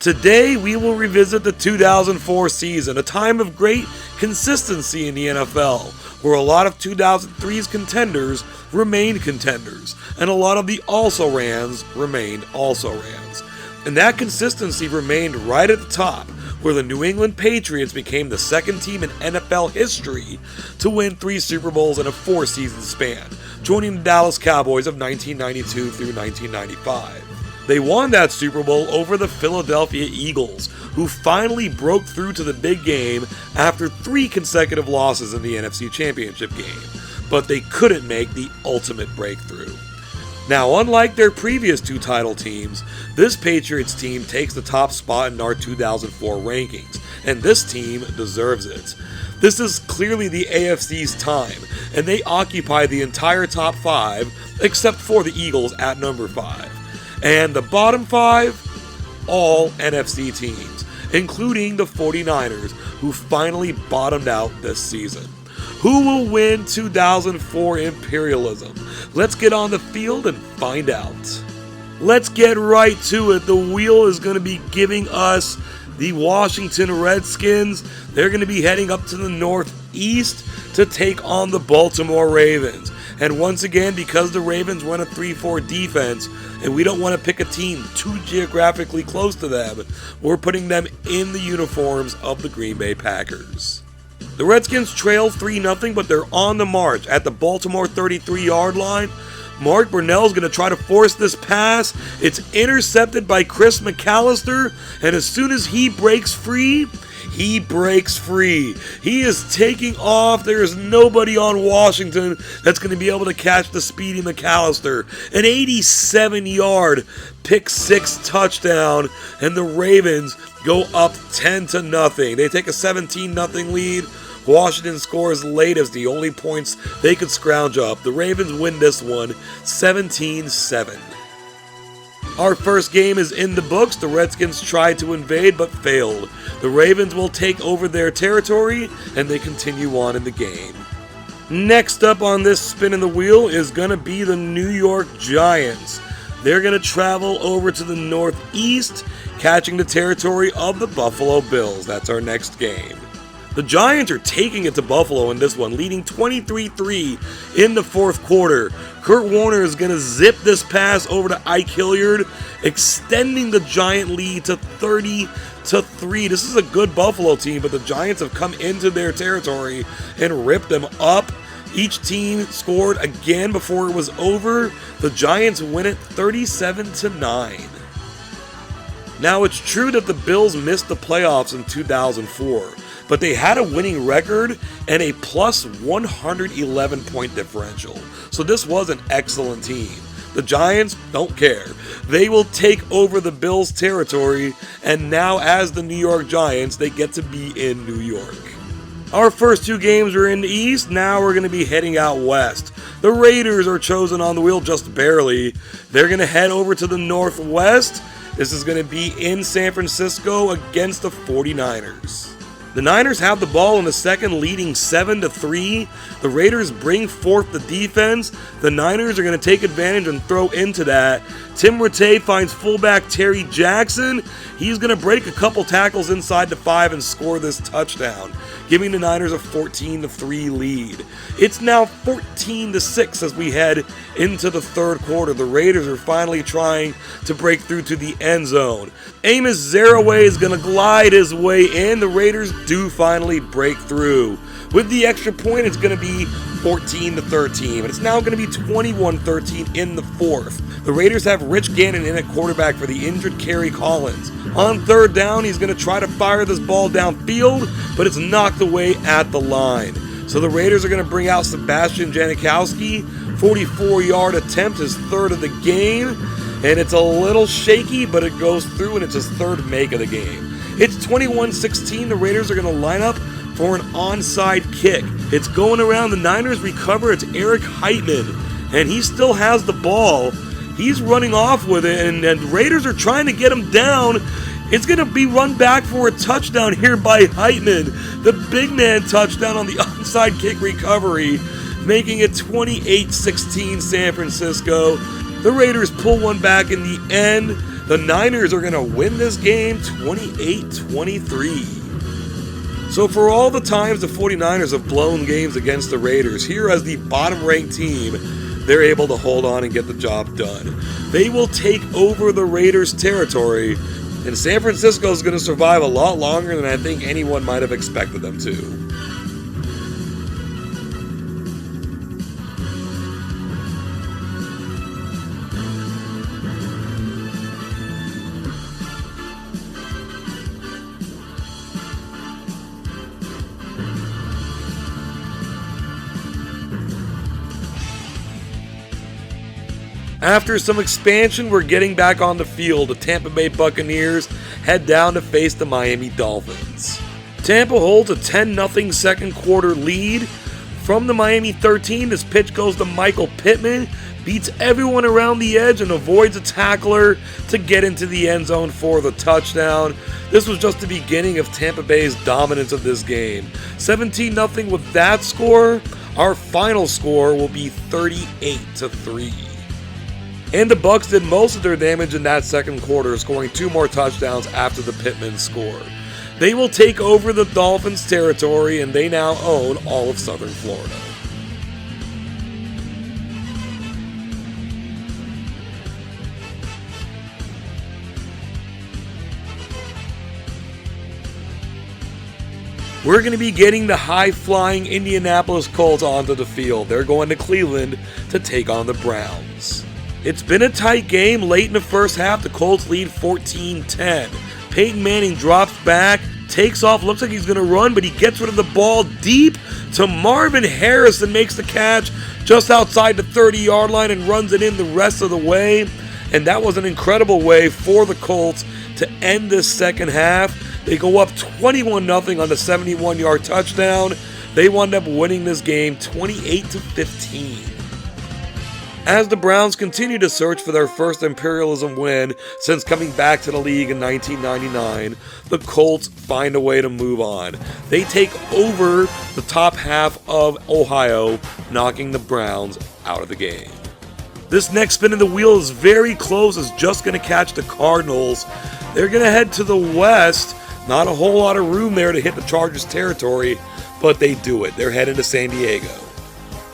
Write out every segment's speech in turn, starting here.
Today we will revisit the 2004 season, a time of great consistency in the NFL, where a lot of 2003's contenders remained contenders, and a lot of the also-rans remained also-rans. And that consistency remained right at the top, where the New England Patriots became the second team in NFL history to win 3 Super Bowls in a 4-season span, joining the Dallas Cowboys of 1992 through 1995. They won that Super Bowl over the Philadelphia Eagles, who finally broke through to the big game after 3 consecutive losses in the NFC Championship game, but they couldn't make the ultimate breakthrough. Now, unlike their previous 2 title teams, this Patriots team takes the top spot in our 2004 rankings, and this team deserves it. This is clearly the AFC's time, and they occupy the entire top 5, except for the Eagles at number 5. And the bottom 5, all NFC teams, including the 49ers, who finally bottomed out this season. Who will win 2004 Imperialism? Let's get on the field and find out. Let's get right to it. The wheel is going to be giving us the Washington Redskins. They're going to be heading up to the northeast to take on the Baltimore Ravens. And once again, because the Ravens run a 3-4 defense, and we don't want to pick a team too geographically close to them, we're putting them in the uniforms of the Green Bay Packers. The Redskins trail 3-0, but they're on the march at the Baltimore 33-yard line. Mark Brunell's going to try to force this pass. It's intercepted by Chris McAllister, and as soon as he breaks free, he breaks free. He is taking off. There is nobody on Washington that's going to be able to catch the speedy McAllister. An 87-yard pick-6 touchdown, and the Ravens go up 10-0. They take a 17-0 lead. Washington scores late as the only points they could scrounge up. The Ravens win this one 17-7. Our first game is in the books. The Redskins tried to invade but failed. The Ravens will take over their territory and they continue on in the game. Next up on this spin in the wheel is going to be the New York Giants. They're going to travel over to the northeast, catching the territory of the Buffalo Bills. That's our next game. The Giants are taking it to Buffalo in this one, leading 23-3 in the fourth quarter. Kurt Warner is going to zip this pass over to Ike Hilliard, extending the Giant lead to 30-3. This is a good Buffalo team, but the Giants have come into their territory and ripped them up. Each team scored again before it was over. The Giants win it 37-9. Now, it's true that the Bills missed the playoffs in 2004. But they had a winning record and a plus 111 point differential. So this was an excellent team. The Giants don't care. They will take over the Bills' territory, and now as the New York Giants, they get to be in New York. Our first 2 games are in the East. Now we're going to be heading out west. The Raiders are chosen on the wheel just barely. They're going to head over to the Northwest. This is going to be in San Francisco against the 49ers. The Niners have the ball in the second, leading 7-3. The Raiders bring forth the defense. The Niners are going to take advantage and throw into that. Tim Rattay finds fullback Terry Jackson. He's going to break a couple tackles inside the 5 and score this touchdown, giving the Niners a 14-3 lead. It's now 14-6 as we head into the third quarter. The Raiders are finally trying to break through to the end zone. Amos Zaraway is going to glide his way in. The Raiders do finally break through. With the extra point, it's going to be 14-13, and it's now going to be 21-13 in the fourth. The Raiders have Rich Gannon in at quarterback for the injured Kerry Collins. On third down, he's going to try to fire this ball downfield, but it's knocked away at the line. So the Raiders are going to bring out Sebastian Janikowski. 44-yard attempt, his third of the game, and it's a little shaky, but it goes through, and it's his third make of the game. It's 21-16. The Raiders are going to line up for an onside kick. It's going around. The Niners recover. It's Eric Heitman, and he still has the ball. He's running off with it, and Raiders are trying to get him down. It's going to be run back for a touchdown here by Heitman. The big man touchdown on the onside kick recovery, making it 28-16 San Francisco. The Raiders pull one back in the end. The Niners are going to win this game 28-23. So for all the times the 49ers have blown games against the Raiders, here as the bottom-ranked team, they're able to hold on and get the job done. They will take over the Raiders' territory, and San Francisco is going to survive a lot longer than I think anyone might have expected them to. After some expansion, we're getting back on the field. The Tampa Bay Buccaneers head down to face the Miami Dolphins. Tampa holds a 10-0 second quarter lead. From the Miami 13, this pitch goes to Michael Pittman, beats everyone around the edge and avoids a tackler to get into the end zone for the touchdown. This was just the beginning of Tampa Bay's dominance of this game. 17-0 with that score. Our final score will be 38-3. And the Bucs did most of their damage in that second quarter, scoring 2 more touchdowns after the Pittman score. They will take over the Dolphins' territory, and they now own all of Southern Florida. We're going to be getting the high-flying Indianapolis Colts onto the field. They're going to Cleveland to take on the Browns. It's been a tight game. Late in the first half, the Colts lead 14-10. Peyton Manning drops back, takes off, looks like he's going to run, but he gets rid of the ball deep to Marvin Harrison, makes the catch just outside the 30-yard line and runs it in the rest of the way. And that was an incredible way for the Colts to end this second half. They go up 21-0 on the 71-yard touchdown. They wound up winning this game 28-15. As the Browns continue to search for their first Imperialism win since coming back to the league in 1999, the Colts find a way to move on. They take over the top half of Ohio, knocking the Browns out of the game. This next spin of the wheel is very close. It's just going to catch the Cardinals. They're going to head to the west. Not a whole lot of room there to hit the Chargers' territory, but they do it. They're heading to San Diego.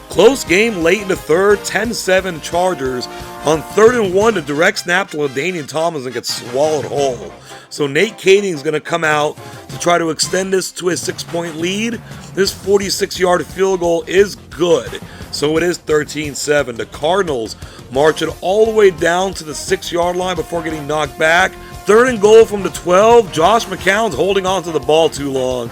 Close game late in the third, 10-7 Chargers. On 3rd and 1, the direct snap to LaDainian Tomlinson gets swallowed whole. So Nate Kading is going to come out to try to extend this to a 6-point lead. This 46-yard field goal is good. So it is 13-7. The Cardinals march it all the way down to the 6-yard line before getting knocked back. 3rd and goal from the 12. Josh McCown's holding on to the ball too long.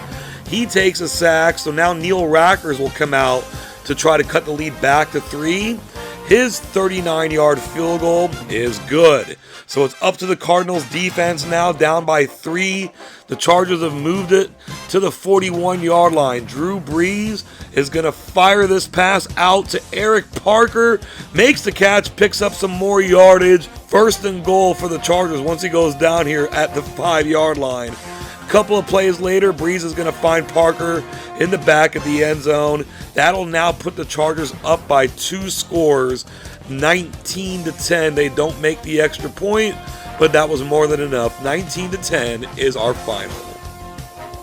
He takes a sack, so now Neil Rackers will come out to try to cut the lead back to 3. His 39-yard field goal is good. So it's up to the Cardinals defense now, down by 3. The Chargers have moved it to the 41-yard line. Drew Brees is going to fire this pass out to Eric Parker. Makes the catch, picks up some more yardage. 1st and goal for the Chargers once he goes down here at the 5-yard line. A couple of plays later, Brees is going to find Parker in the back of the end zone. That'll now put the Chargers up by 2 scores, 19-10. They don't make the extra point, but that was more than enough. 19-10 is our final.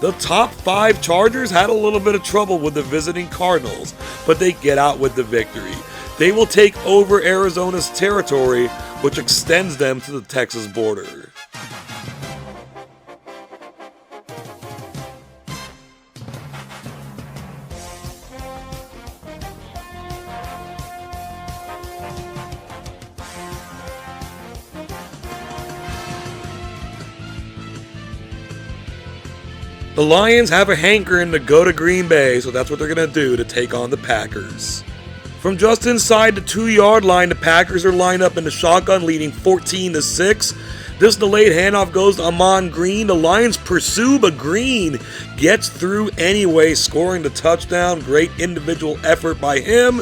The top 5 Chargers had a little bit of trouble with the visiting Cardinals, but they get out with the victory. They will take over Arizona's territory, which extends them to the Texas border. The Lions have a hankering to go to Green Bay, so that's what they're going to do to take on the Packers. From just inside the 2-yard line, the Packers are lined up in the shotgun, leading 14-6. This delayed handoff goes to Amon Green. The Lions pursue, but Green gets through anyway, scoring the touchdown. Great individual effort by him.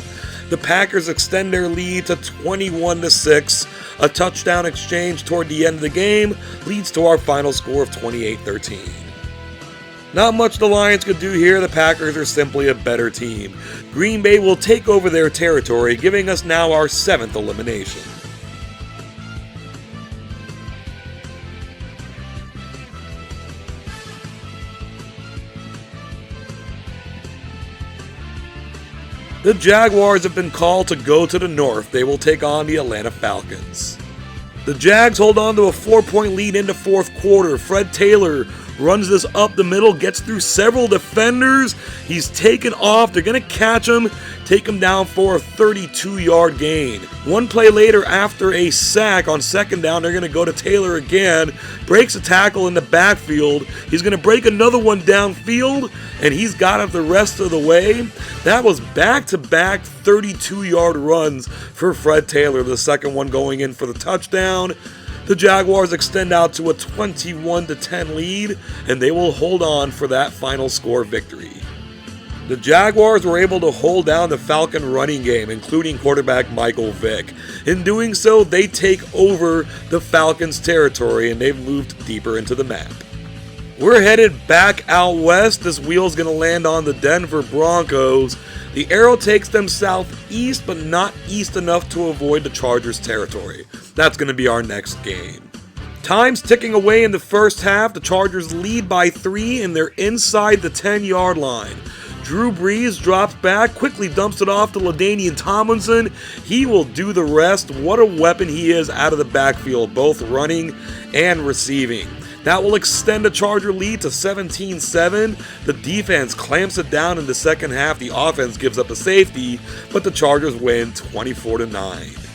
The Packers extend their lead to 21-6. A touchdown exchange toward the end of the game leads to our final score of 28-13. Not much the Lions could do here. The Packers are simply a better team. Green Bay will take over their territory, giving us now our 7th elimination. The Jaguars have been called to go to the north. They will take on the Atlanta Falcons. The Jags hold on to a 4-point lead in the fourth quarter. Fred Taylor runs this up the middle, gets through several defenders. He's taken off. They're going to catch him, take him down for a 32-yard gain. One play later, after a sack on second down, they're going to go to Taylor again. Breaks a tackle in the backfield. He's going to break another one downfield, and he's got it the rest of the way. That was back-to-back 32-yard runs for Fred Taylor, the second one going in for the touchdown. The Jaguars extend out to a 21-10 lead, and they will hold on for that final score victory. The Jaguars were able to hold down the Falcon running game, including quarterback Michael Vick. In doing so, they take over the Falcons' territory, and they've moved deeper into the map. We're headed back out west. This wheel's going to land on the Denver Broncos. The arrow takes them southeast, but not east enough to avoid the Chargers' territory. That's going to be our next game. Time's ticking away in the first half. The Chargers lead by 3, and they're inside the 10-yard line. Drew Brees drops back, quickly dumps it off to LaDainian Tomlinson. He will do the rest. What a weapon he is out of the backfield, both running and receiving. That will extend the Charger lead to 17-7. The defense clamps it down in the second half. The offense gives up a safety, but the Chargers win 24-9.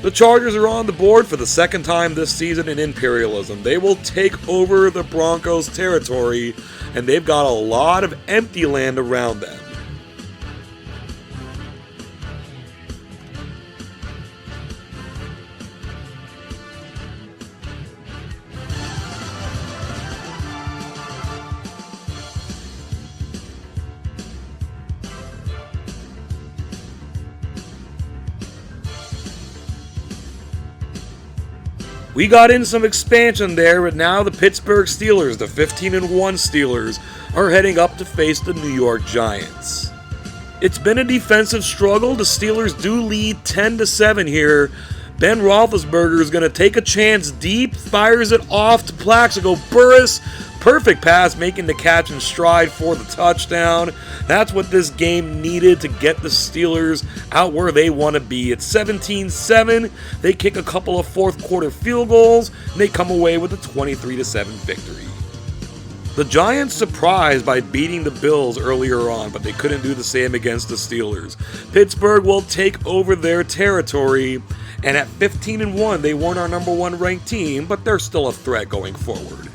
The Chargers are on the board for the second time this season in Imperialism. They will take over the Broncos' territory, and they've got a lot of empty land around them. We got in some expansion there, but now the Pittsburgh Steelers, the 15-1 Steelers, are heading up to face the New York Giants. It's been a defensive struggle. The Steelers do lead 10-7 here. Ben Roethlisberger is going to take a chance deep, fires it off to Plaxico Burress. Perfect pass, making the catch in stride for the touchdown. That's what this game needed to get the Steelers out where they want to be. It's 17-7. They kick a couple of fourth quarter field goals, and they come away with a 23-7 victory. The Giants surprised by beating the Bills earlier on, but they couldn't do the same against the Steelers. Pittsburgh will take over their territory, and at 15-1, they weren't our number one ranked team, but they're still a threat going forward.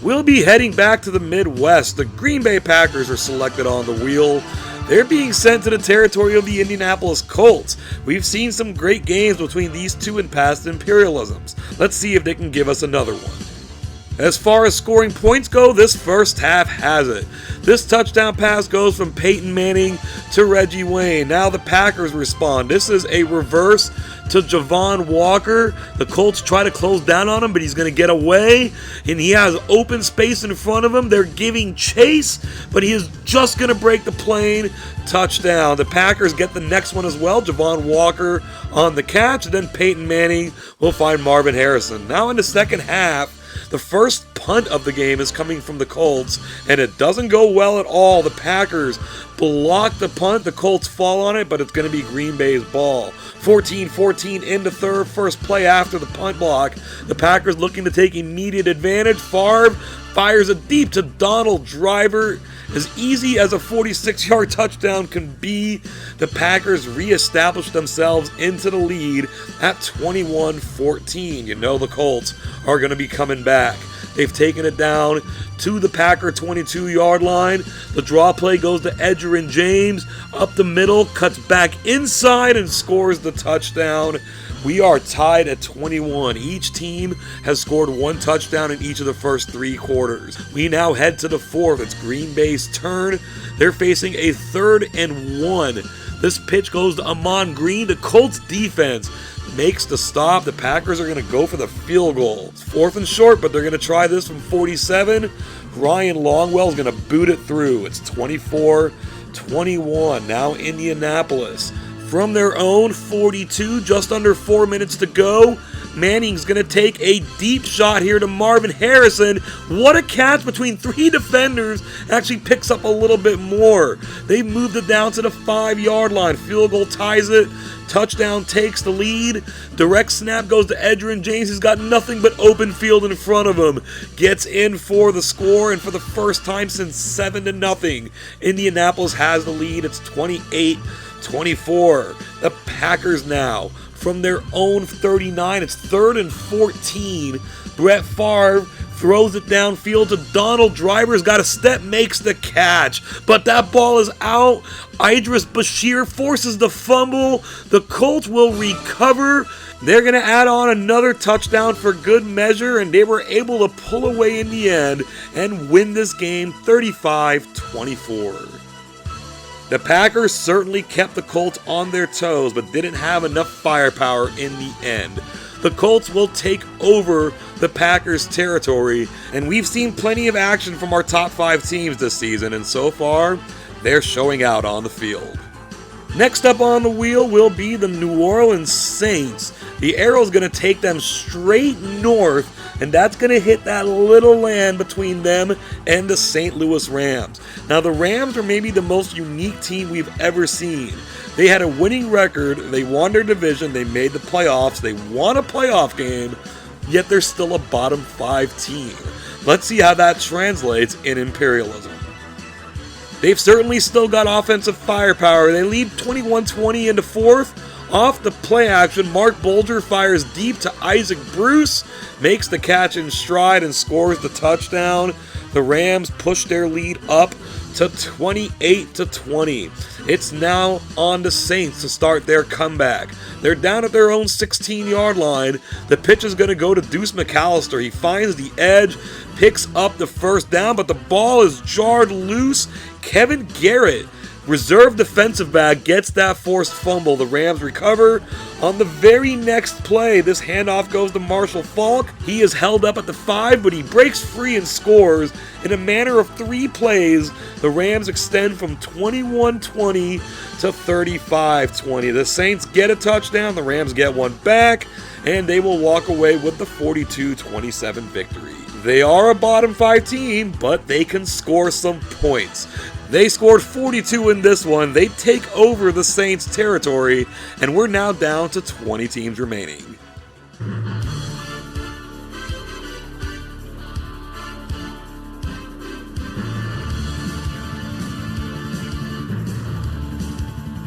We'll be heading back to the Midwest. The Green Bay Packers are selected on the wheel. They're being sent to the territory of the Indianapolis Colts. We've seen some great games between these two in past Imperialisms. Let's see if they can give us another one. As far as scoring points go, this first half has it. This touchdown pass goes from Peyton Manning to Reggie Wayne. Now the Packers respond. This is a reverse to Javon Walker. The Colts try to close down on him, but he's going to get away, and he has open space in front of him. They're giving chase, but he is just going to break the plane. Touchdown. The Packers get the next one as well. Javon Walker on the catch, and then Peyton Manning will find Marvin Harrison. Now in the second half, the first punt of the game is coming from the Colts, and it doesn't go well at all. The Packers block the punt. The Colts fall on it, but it's going to be Green Bay's ball. 14-14 into third, first play after the punt block. The Packers looking to take immediate advantage. Favre fires it deep to Donald Driver. As easy as a 46-yard touchdown can be, the Packers reestablish themselves into the lead at 21-14. You know the Colts are going to be coming back. They've taken it down to the Packer 22-yard line. The draw play goes to Edgerrin James. Up the middle, cuts back inside and scores the touchdown. We are tied at 21. Each team has scored one touchdown in each of the first three quarters. We now head to the fourth. It's Green Bay's turn. They're facing a 3rd and 1. This pitch goes to Amon Green. The Colts defense makes the stop. The Packers are going to go for the field goal. It's 4th and short, but they're going to try this from 47. Ryan Longwell is going to boot it through. It's 24-21. Now Indianapolis. From their own 42, just under 4 minutes to go, Manning's going to take a deep shot here to Marvin Harrison. What a catch between 3 defenders. Actually picks up a little bit more. They moved it down to the 5-yard line. Field goal ties it. Touchdown takes the lead. Direct snap goes to Edgerrin James. He's got nothing but open field in front of him. Gets in for the score, and for the first time since 7-0, Indianapolis has the lead. It's 28-24. The Packers now from their own 39. It's 3rd and 14. Brett Favre throws it downfield to Donald. Driver's got a step, makes the catch, but that ball is out. Idris Bashir forces the fumble. The Colts will recover. They're going to add on another touchdown for good measure, and they were able to pull away in the end and win this game 35-24. The Packers certainly kept the Colts on their toes, but didn't have enough firepower in the end. The Colts will take over the Packers' territory, and we've seen plenty of action from our top 5 teams this season, and so far, they're showing out on the field. Next up on the wheel will be the New Orleans Saints. The arrow's going to take them straight north, and that's going to hit that little land between them and the St. Louis Rams. Now, the Rams are maybe the most unique team we've ever seen. They had a winning record, they won their division, they made the playoffs, they won a playoff game, yet they're still a bottom 5 team. Let's see how that translates in imperialism. They've certainly still got offensive firepower. They lead 21-20 into 4th. Off the play action, Mark Bulger fires deep to Isaac Bruce, makes the catch in stride and scores the touchdown. The Rams push their lead up to 28-20. It's now on the Saints to start their comeback. They're down at their own 16-yard line. The pitch is going to go to Deuce McAllister. He finds the edge, picks up the first down, but the ball is jarred loose. Kevin Garrett, reserve defensive back, gets that forced fumble. The Rams recover. On the very next play, this handoff goes to Marshall Faulk. He is held up at the 5, but he breaks free and scores. In a manner of 3 plays, the Rams extend from 21-20 to 35-20. The Saints get a touchdown, the Rams get one back, and they will walk away with the 42-27 victory. They are a bottom 5 team, but they can score some points. They scored 42 in this one. They take over the Saints' territory, and we're now down to 20 teams remaining.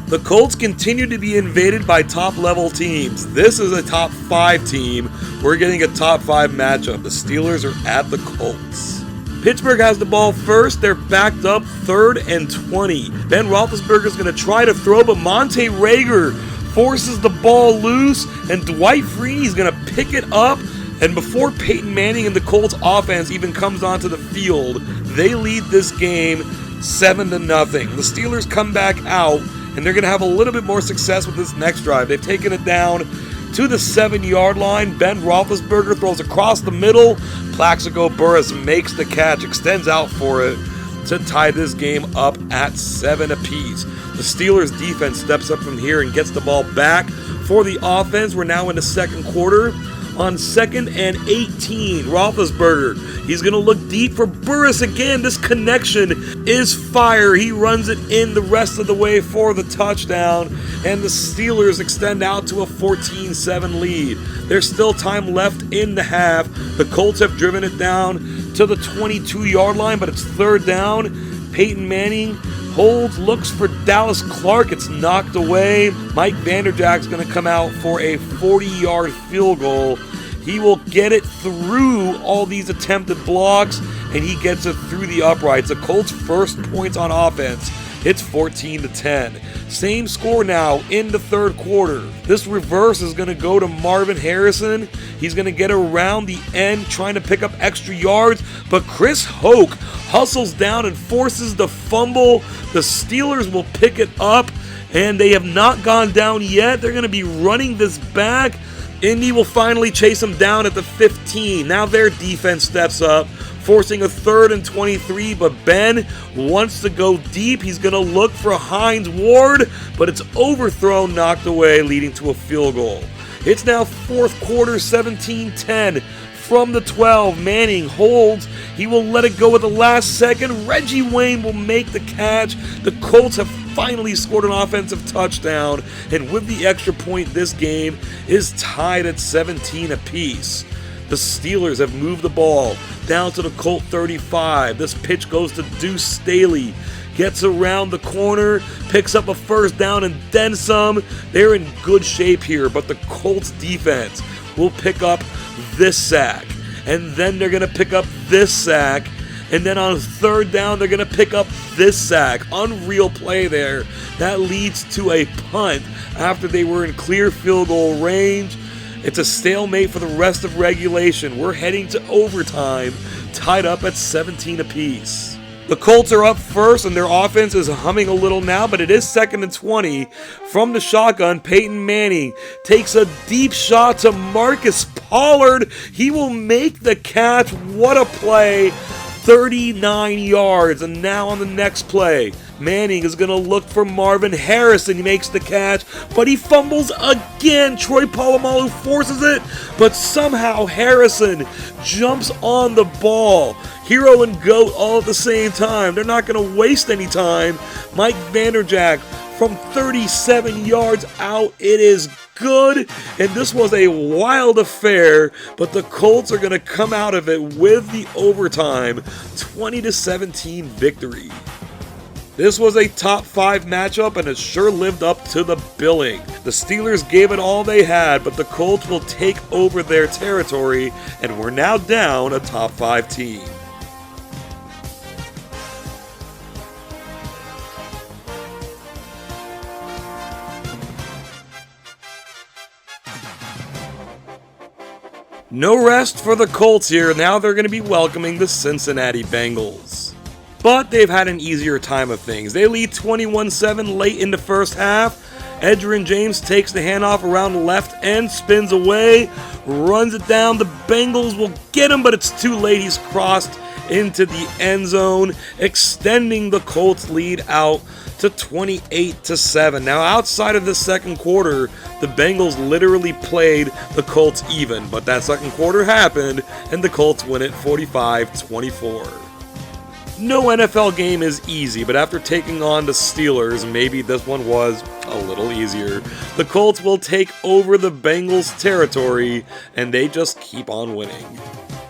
The Colts continue to be invaded by top-level teams. This is a top 5 team. We're getting a top 5 matchup. The Steelers are at the Colts. Pittsburgh has the ball first. They're backed up 3rd and 20. Ben Roethlisberger is going to try to throw, but Monte Rager forces the ball loose, and Dwight Freeney is going to pick it up. And before Peyton Manning and the Colts offense even comes onto the field, they lead this game 7-0. The Steelers come back out, and they're going to have a little bit more success with this next drive. They've taken it down to the 7-yard line. Ben Roethlisberger throws across the middle. Plaxico Burress makes the catch, extends out for it to tie this game up at 7 apiece. The Steelers defense steps up from here and gets the ball back for the offense. We're now in the second quarter. On 2nd and 18, Roethlisberger, he's going to look deep for Burress again. This connection is fire. He runs it in the rest of the way for the touchdown, and the Steelers extend out to a 14-7 lead. There's still time left in the half. The Colts have driven it down to the 22-yard line, but it's 3rd down. Peyton Manning holds, looks for Dallas Clark. It's knocked away. Mike Vanderjagt's going to come out for a 40-yard field goal. He will get it through all these attempted blocks, and he gets it through the uprights. The Colts' first points on offense. It's 14-10. Same score now in the 3rd quarter. This reverse is going to go to Marvin Harrison. He's going to get around the end trying to pick up extra yards, but Chris Hoke hustles down and forces the fumble. The Steelers will pick it up, and they have not gone down yet. They're going to be running this back. Indy will finally chase them down at the 15. Now their defense steps up, forcing a 3rd and 23, but Ben wants to go deep. He's going to look for Hines Ward, but it's overthrown, knocked away, leading to a field goal. It's now fourth quarter, 17-10. From the 12, Manning holds. He will let it go at the last second. Reggie Wayne will make the catch. The Colts have finally scored an offensive touchdown, and with the extra point, this game is tied at 17 apiece. The Steelers have moved the ball down to the Colt 35. This pitch goes to Deuce Staley. Gets around the corner, picks up a first down and then some. They're in good shape here, but the Colts defense will pick up this sack. And then they're going to pick up this sack. And then on third down, they're going to pick up this sack. Unreal play there. That leads to a punt after they were in clear field goal range. It's a stalemate for the rest of regulation. We're heading to overtime, tied up at 17 apiece. The Colts are up first, and their offense is humming a little now, but it is 2nd and 20. From the shotgun, Peyton Manning takes a deep shot to Marcus Pollard. He will make the catch. What a play. 39 yards. And now on the next play, Manning is going to look for Marvin Harrison. He makes the catch, but he fumbles again. Troy Polamalu forces it, but somehow Harrison jumps on the ball. Hero and GOAT all at the same time. They're not going to waste any time. Mike Vanderjagt from 37 yards out. It is good, and this was a wild affair, but the Colts are going to come out of it with the overtime 20-17 victory. This was a top 5 matchup, and it sure lived up to the billing. The Steelers gave it all they had, but the Colts will take over their territory, and we're now down a top 5 team. No rest for the Colts here. Now they're going to be welcoming the Cincinnati Bengals. But they've had an easier time of things. They lead 21-7 late in the first half. Edgerrin James takes the handoff around left end, spins away, runs it down. The Bengals will get him, but it's too late. He's crossed into the end zone, extending the Colts lead out to 28-7. Now, outside of the second quarter, the Bengals literally played the Colts even, but that second quarter happened, and the Colts win it 45-24. No NFL game is easy, but after taking on the Steelers, maybe this one was a little easier. The Colts will take over the Bengals' territory, and they just keep on winning.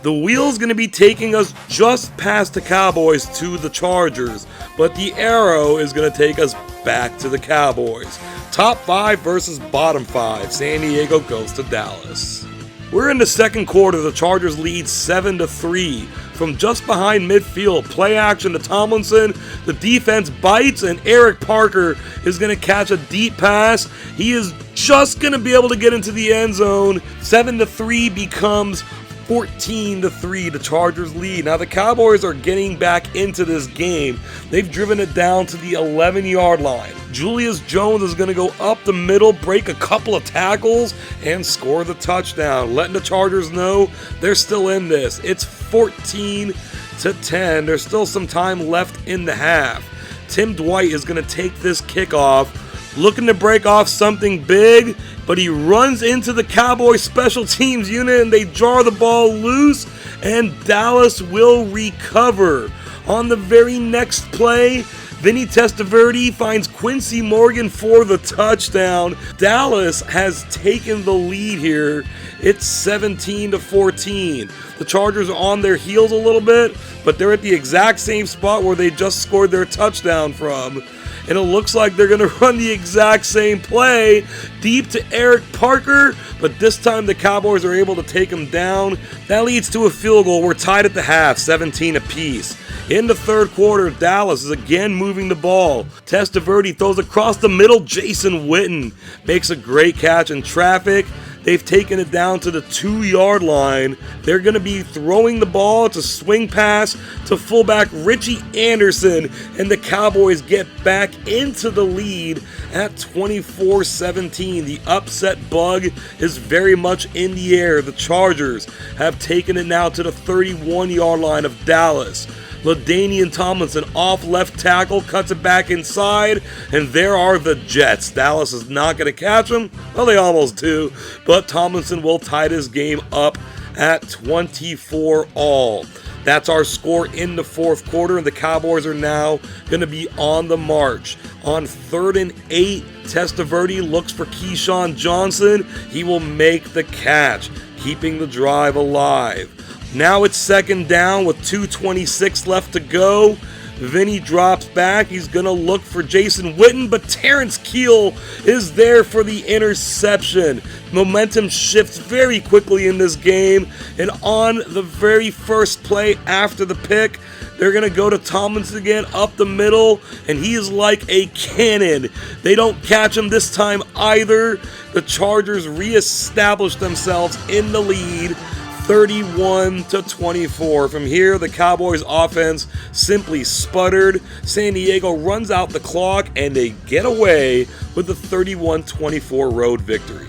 The wheel's going to be taking us just past the Cowboys to the Chargers, but the arrow is going to take us back to the Cowboys. Top 5 versus bottom 5. San Diego goes to Dallas. We're in the second quarter. The Chargers lead 7-3 from just behind midfield. Play action to Tomlinson. The defense bites, and Eric Parker is going to catch a deep pass. He is just going to be able to get into the end zone. 7-3 becomes 14-3, the Chargers lead. Now the Cowboys are getting back into this game. They've driven it down to the 11-yard line. Julius Jones is going to go up the middle, break a couple of tackles, and score the touchdown, letting the Chargers know they're still in this. It's 14-10. There's still some time left in the half. Tim Dwight is going to take this kickoff, looking to break off something big, but he runs into the Cowboys special teams unit and they jar the ball loose, and Dallas will recover. On the very next play, Vinny Testaverde finds Quincy Morgan for the touchdown. Dallas has taken the lead here. It's 17-14. The Chargers are on their heels a little bit, but they're at the exact same spot where they just scored their touchdown from. And it looks like they're going to run the exact same play deep to Eric Parker, but this time the Cowboys are able to take him down. That leads to a field goal. We're tied at the half, 17 apiece. In the third quarter, Dallas is again moving the ball. Testaverde throws across the middle. Jason Witten makes a great catch in traffic. They've taken it down to the 2-yard line. They're going to be throwing the ball to swing pass to fullback Richie Anderson, and the Cowboys get back into the lead at 24-17. The upset bug is very much in the air. The Chargers have taken it now to the 31-yard line of Dallas. LaDainian Tomlinson off left tackle, cuts it back inside, and there are the Jets. Dallas is not going to catch them. Well, they almost do, but Tomlinson will tie this game up at 24-all. That's our score in the fourth quarter, and the Cowboys are now going to be on the march. On 3rd and 8, Testaverde looks for Keyshawn Johnson. He will make the catch, keeping the drive alive. Now it's 2nd down with 2:26 left to go. Vinny drops back. He's going to look for Jason Witten, but Terrence Keel is there for the interception. Momentum shifts very quickly in this game, and on the very first play after the pick, they're going to go to Tomlinson again up the middle, and he is like a cannon. They don't catch him this time either. The Chargers reestablish themselves in the lead, 31-24. From here, the Cowboys offense simply sputtered. San Diego runs out the clock, and they get away with the 31-24 road victory.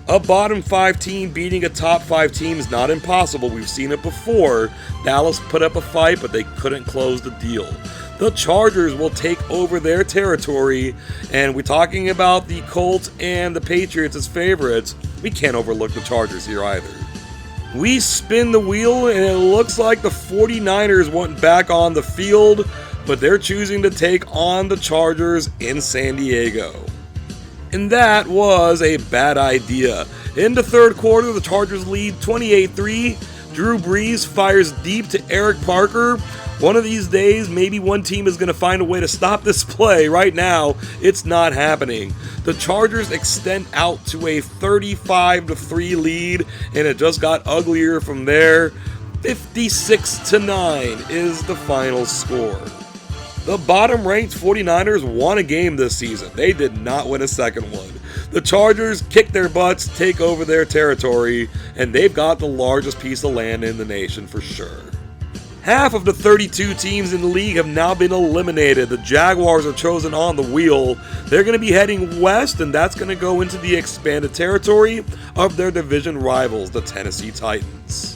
A bottom 5 team beating a top 5 team is not impossible. We've seen it before. Dallas put up a fight, but they couldn't close the deal. The Chargers will take over their territory, and we're talking about the Colts and the Patriots as favorites. We can't overlook the Chargers here either. We spin the wheel, and it looks like the 49ers went back on the field, but they're choosing to take on the Chargers in San Diego. And that was a bad idea. In the third quarter, the Chargers lead 28-3. Drew Brees fires deep to Eric Parker. One of these days, maybe one team is going to find a way to stop this play. Right now, it's not happening. The Chargers extend out to a 35-3 lead, and it just got uglier from there. 56-9 is the final score. The bottom-ranked 49ers won a game this season. They did not win a second one. The Chargers kick their butts, take over their territory, and they've got the largest piece of land in the nation for sure. Half of the 32 teams in the league have now been eliminated. The Jaguars are chosen on the wheel. They're going to be heading west, and that's going to go into the expanded territory of their division rivals, the Tennessee Titans.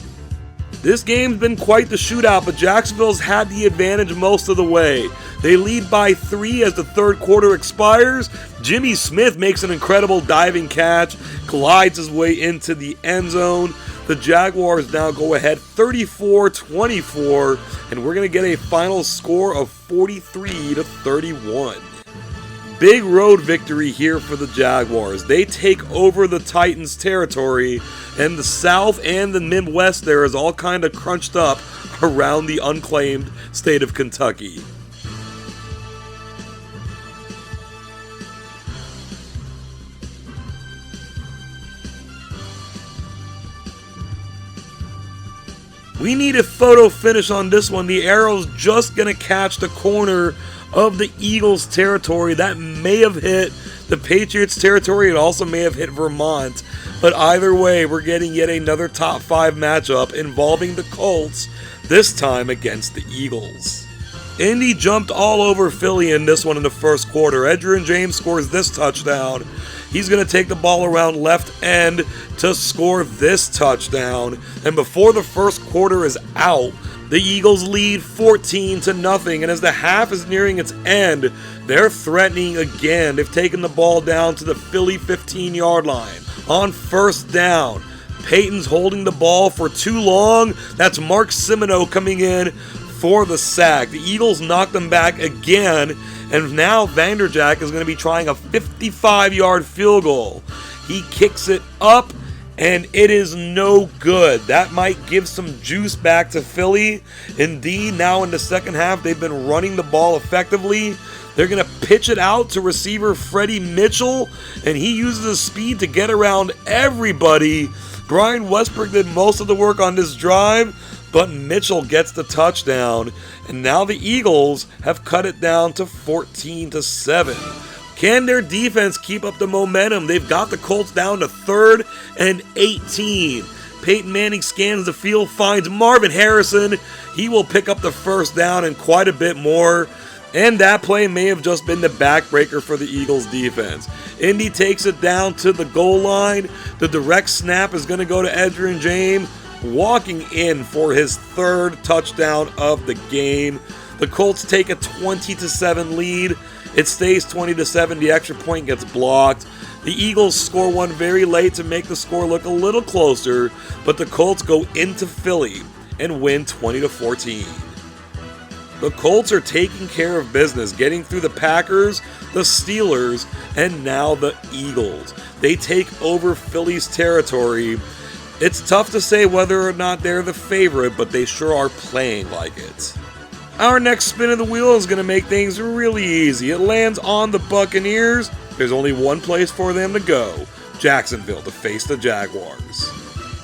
This game's been quite the shootout, but Jacksonville's had the advantage most of the way. They lead by 3 as the third quarter expires. Jimmy Smith makes an incredible diving catch, glides his way into the end zone. The Jaguars now go ahead 34-24, and we're going to get a final score of 43-31. Big road victory here for the Jaguars. They take over the Titans' territory, and the South and the Midwest there is all kind of crunched up around the unclaimed state of Kentucky. We need a photo finish on this one. The arrow's just going to catch the corner of the Eagles' territory. That may have hit the Patriots' territory. It also may have hit Vermont. But either way, we're getting yet another top 5 matchup involving the Colts, this time against the Eagles. Indy jumped all over Philly in this one in the first quarter. Edgerrin James scores this touchdown. He's going to take the ball around left end to score this touchdown. And before the first quarter is out, the Eagles lead 14-0, and as the half is nearing its end, they're threatening again. They've taken the ball down to the Philly 15-yard line. On first down, Peyton's holding the ball for too long. That's Mark Simoneau coming in for the sack. The Eagles knock them back again, and now Vanderjagt is going to be trying a 55-yard field goal. He kicks it up, and it is no good. That might give some juice back to Philly. Indeed, now in the second half, they've been running the ball effectively. They're going to pitch it out to receiver Freddie Mitchell, and he uses his speed to get around everybody. Brian Westbrook did most of the work on this drive, but Mitchell gets the touchdown, and now the Eagles have cut it down to 14-7. Can their defense keep up the momentum? They've got the Colts down to 3rd and 18. Peyton Manning scans the field, finds Marvin Harrison. He will pick up the first down and quite a bit more. And that play may have just been the backbreaker for the Eagles defense. Indy takes it down to the goal line. The direct snap is going to go to Edgerrin James. walking in for his third touchdown of the game. The Colts take a 20-7 lead. It stays 20-7. The extra point gets blocked. The Eagles score one very late to make the score look a little closer, but the Colts go into Philly and win 20-14. The Colts are taking care of business, getting through the Packers, the Steelers, and now the Eagles. They take over Philly's territory. It's tough to say whether or not they're the favorite, but they sure are playing like it. Our next spin of the wheel is going to make things really easy. It lands on the Buccaneers. There's only one place for them to go, Jacksonville, to face the Jaguars.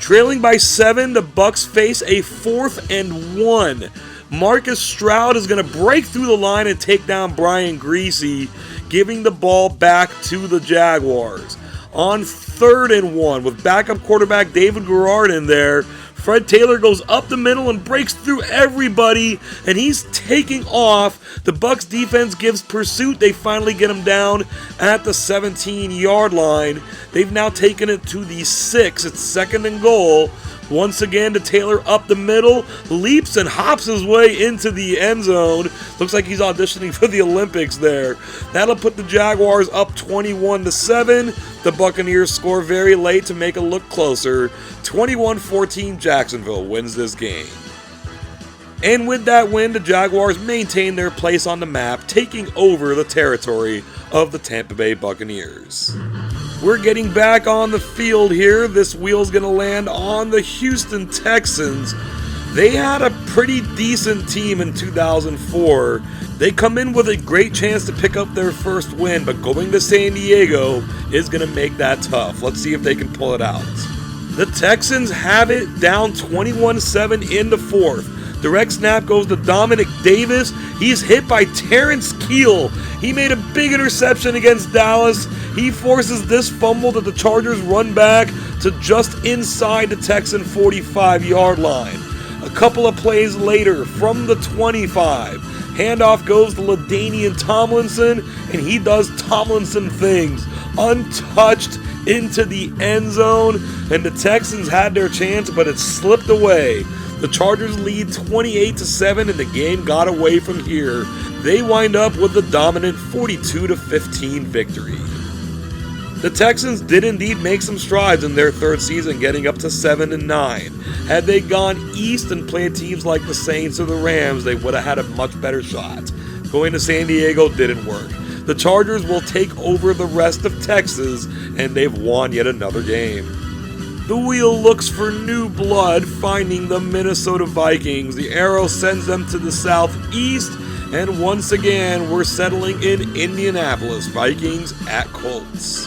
Trailing by 7, the Bucs face a 4th and 1. Marcus Stroud is going to break through the line and take down Brian Griese, giving the ball back to the Jaguars. On 3rd and 1, with backup quarterback David Garrard in there, Fred Taylor goes up the middle and breaks through everybody, and he's taking off. The Bucs defense gives pursuit. They finally get him down at the 17-yard line. They've now taken it to the 6. It's 2nd and goal. Once again to Taylor up the middle, leaps and hops his way into the end zone. Looks like he's auditioning for the Olympics there. That'll put the Jaguars up 21-7. The Buccaneers score very late to make it look closer. 21-14, Jacksonville wins this game. And with that win, the Jaguars maintain their place on the map, taking over the territory of the Tampa Bay Buccaneers. We're getting back on the field here. This wheel's going to land on the Houston Texans. They had a pretty decent team in 2004. They come in with a great chance to pick up their first win, but going to San Diego is going to make that tough. Let's see if they can pull it out. The Texans have it down 21-7 in the 4th. Direct snap goes to Dominic Davis. He's hit by Terrence Keel. He made a big interception against Dallas. He forces this fumble that the Chargers run back to just inside the Texan 45-yard line. A couple of plays later, from the 25, handoff goes to LaDainian Tomlinson, and he does Tomlinson things. Untouched into the end zone, and the Texans had their chance, but it slipped away. The Chargers lead 28-7, and the game got away from here. They wind up with a dominant 42-15 victory. The Texans did indeed make some strides in their 3rd season, getting up to 7-9. Had they gone east and played teams like the Saints or the Rams, they would have had a much better shot. Going to San Diego didn't work. The Chargers will take over the rest of Texas, and they've won yet another game. The wheel looks for new blood, finding the Minnesota Vikings. The arrow sends them to the southeast, and once again, we're settling in Indianapolis. Vikings at Colts.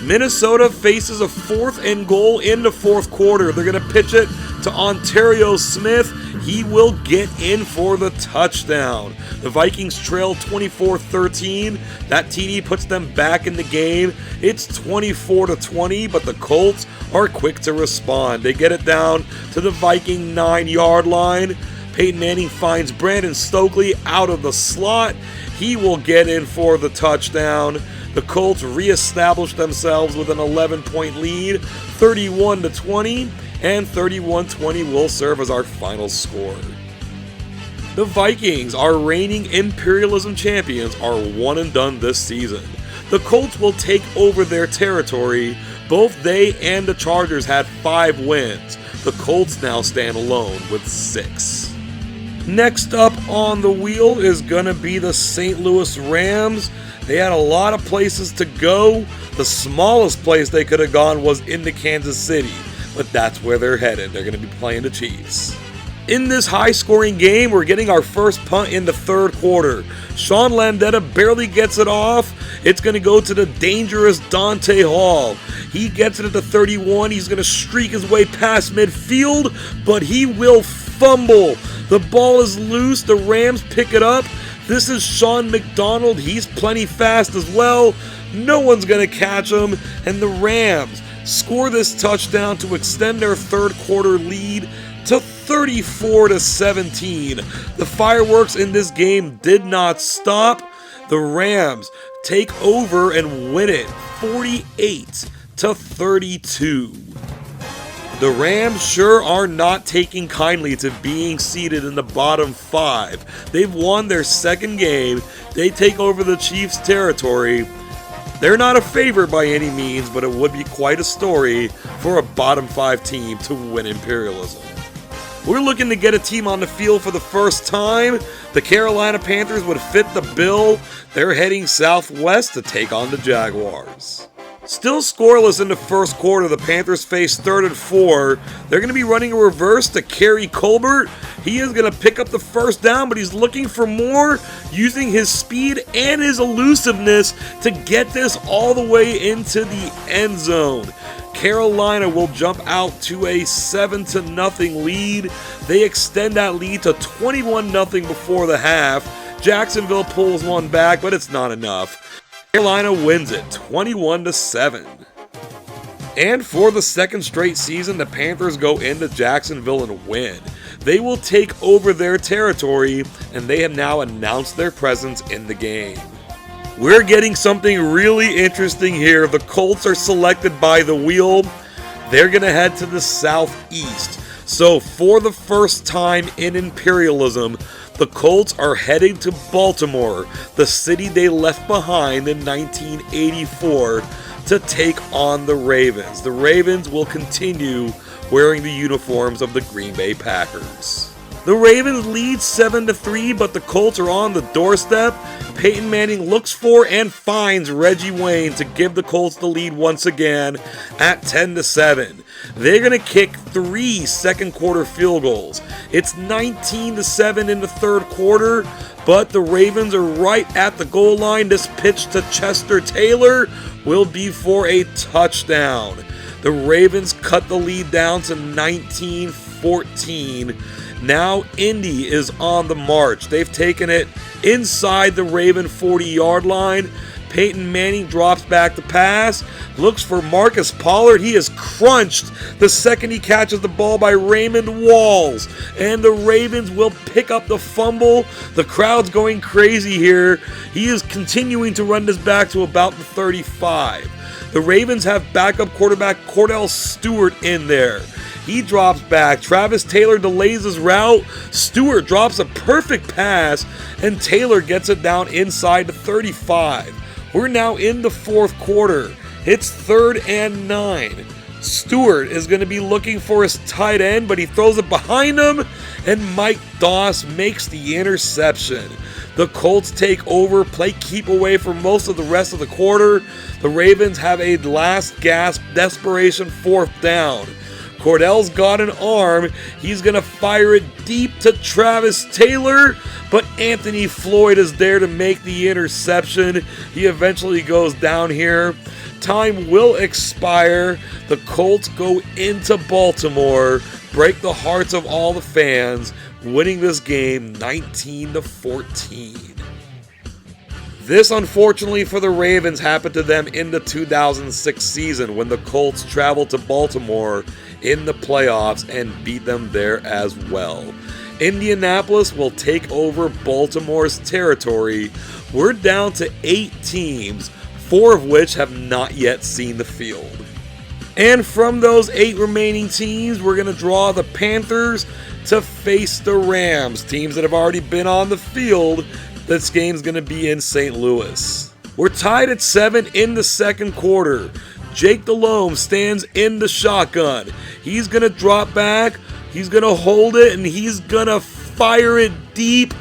Minnesota faces a 4th and goal in the 4th quarter. They're going to pitch it to Ontario Smith. He will get in for the touchdown. The Vikings trail 24-13. That TD puts them back in the game. It's 24-20, but the Colts are quick to respond. They get it down to the Viking 9-yard line. Peyton Manning finds Brandon Stokely out of the slot. He will get in for the touchdown. The Colts reestablish themselves with an 11-point lead, 31-20, and 31-20 will serve as our final score. The Vikings, our reigning Imperialism champions, are one and done this season. The Colts will take over their territory. Both they and the Chargers had 5 wins. The Colts now stand alone with 6. Next up on the wheel is going to be the St. Louis Rams. They had a lot of places to go. The smallest place they could have gone was into Kansas City, but that's where they're headed. They're going to be playing the Chiefs. In this high-scoring game, we're getting our first punt in the 3rd quarter. Sean Landeta barely gets it off. It's going to go to the dangerous Dante Hall. He gets it at the 31. He's going to streak his way past midfield, but he will fumble. The ball is loose. The Rams pick it up. This is Sean McDonald. He's plenty fast as well. No one's going to catch him. And the Rams score this touchdown to extend their 3rd quarter lead to 34-17. The fireworks in this game did not stop. The Rams take over and win it 48-32. The Rams sure are not taking kindly to being seated in the bottom 5. They've won their second game. They take over the Chiefs' territory. They're not a favorite by any means, but it would be quite a story for a bottom 5 team to win Imperialism. We're looking to get a team on the field for the first time. The Carolina Panthers would fit the bill. They're heading southwest to take on the Jaguars. Still scoreless in the first quarter, the Panthers face 3rd and 4. They're going to be running a reverse to Kerry Colbert. He is going to pick up the first down, but he's looking for more, using his speed and his elusiveness to get this all the way into the end zone. Carolina will jump out to a 7-0 lead. They extend that lead to 21-0 before the half. Jacksonville pulls one back, but it's not enough. Carolina wins it 21-7. And for the second straight season, the Panthers go into Jacksonville and win. They will take over their territory, and they have now announced their presence in the game. We're getting something really interesting here. The Colts are selected by the wheel. They're going to head to the southeast. So for the first time in Imperialism, the Colts are heading to Baltimore, the city they left behind in 1984, to take on the Ravens. The Ravens will continue wearing the uniforms of the Green Bay Packers. The Ravens lead 7-3, but the Colts are on the doorstep. Peyton Manning looks for and finds Reggie Wayne to give the Colts the lead once again at 10-7. They're going to kick 3 second quarter field goals. It's 19-7 in the third quarter, but the Ravens are right at the goal line. This pitch to Chester Taylor will be for a touchdown. The Ravens cut the lead down to 19-14. Now Indy is on the march. They've taken it inside the Raven 40-yard line. Peyton Manning drops back to pass, looks for Marcus Pollard. He is crunched the second he catches the ball by Raymond Walls. And the Ravens will pick up the fumble. The crowd's going crazy here. He is continuing to run this back to about the 35. The Ravens have backup quarterback Cordell Stewart in there. He drops back. Travis Taylor delays his route. Stewart drops a perfect pass, and Taylor gets it down inside the 35. We're now in the fourth quarter. It's 3rd and 9. Stewart is going to be looking for his tight end, but he throws it behind him, and Mike Doss makes the interception. The Colts take over, play keep away for most of the rest of the quarter. The Ravens have a last gasp desperation 4th down. Cordell's got an arm. He's going to fire it deep to Travis Taylor, but Anthony Floyd is there to make the interception. He eventually goes down here. Time will expire. The Colts go into Baltimore, break the hearts of all the fans, winning this game 19-14. This, unfortunately for the Ravens, happened to them in the 2006 season when the Colts traveled to Baltimore in the playoffs and beat them there as well. Indianapolis will take over Baltimore's territory. We're down to 8 teams, 4 of which have not yet seen the field. And from those 8 remaining teams, we're going to draw the Panthers to face the Rams, teams that have already been on the field. This game's going to be in St. Louis. We're tied at 7 in the second quarter. Jake Delhomme stands in the shotgun. He's going to drop back. He's going to hold it, and he's going to fire it deep.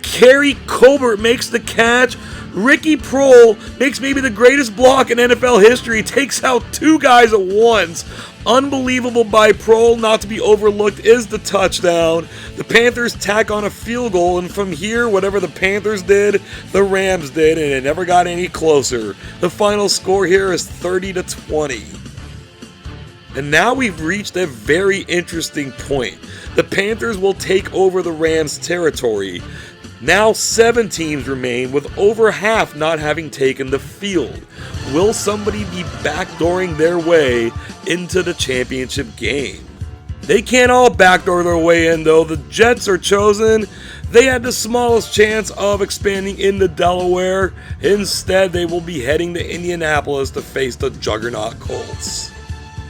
Kerry Colbert makes the catch. Ricky Prohl makes maybe the greatest block in NFL history. Takes out 2 guys at once. Unbelievable by Prohl, not to be overlooked, is the touchdown. The Panthers tack on a field goal, and from here, whatever the Panthers did, the Rams did, and it never got any closer. The final score here is 30-20. And now we've reached a very interesting point. The Panthers will take over the Rams' territory. Now 7 teams remain, with over half not having taken the field. Will somebody be backdooring their way into the championship game? They can't all backdoor their way in, though. The Jets are chosen. They had the smallest chance of expanding into Delaware. Instead, they will be heading to Indianapolis to face the juggernaut Colts.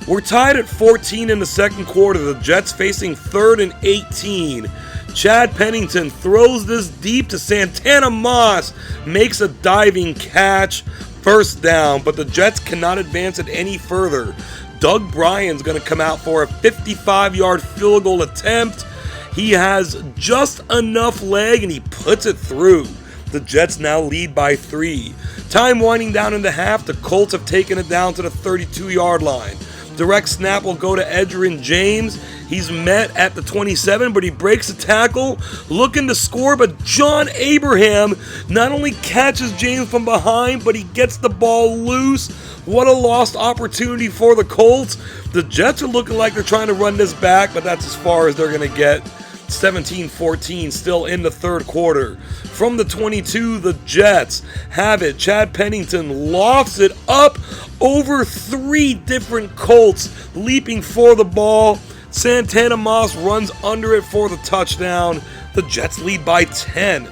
We're tied at 14 in the second quarter. The Jets facing 3rd and 18. Chad Pennington throws this deep to Santana Moss, makes a diving catch, first down, but the Jets cannot advance it any further. Doug Bryan's going to come out for a 55-yard field goal attempt. He has just enough leg and he puts it through. The Jets now lead by 3. Time winding down into half, the Colts have taken it down to the 32-yard line. Direct snap will go to Edgerrin James. He's met at the 27, but he breaks a tackle, looking to score, but John Abraham not only catches James from behind, but he gets the ball loose. What a lost opportunity for the Colts. The Jets are looking like they're trying to run this back, but that's as far as they're going to get. 17-14 still in the third quarter. From the 22, the Jets have it. Chad Pennington lofts it up over 3 different Colts, leaping for the ball. Santana Moss runs under it for the touchdown. The Jets lead by 10.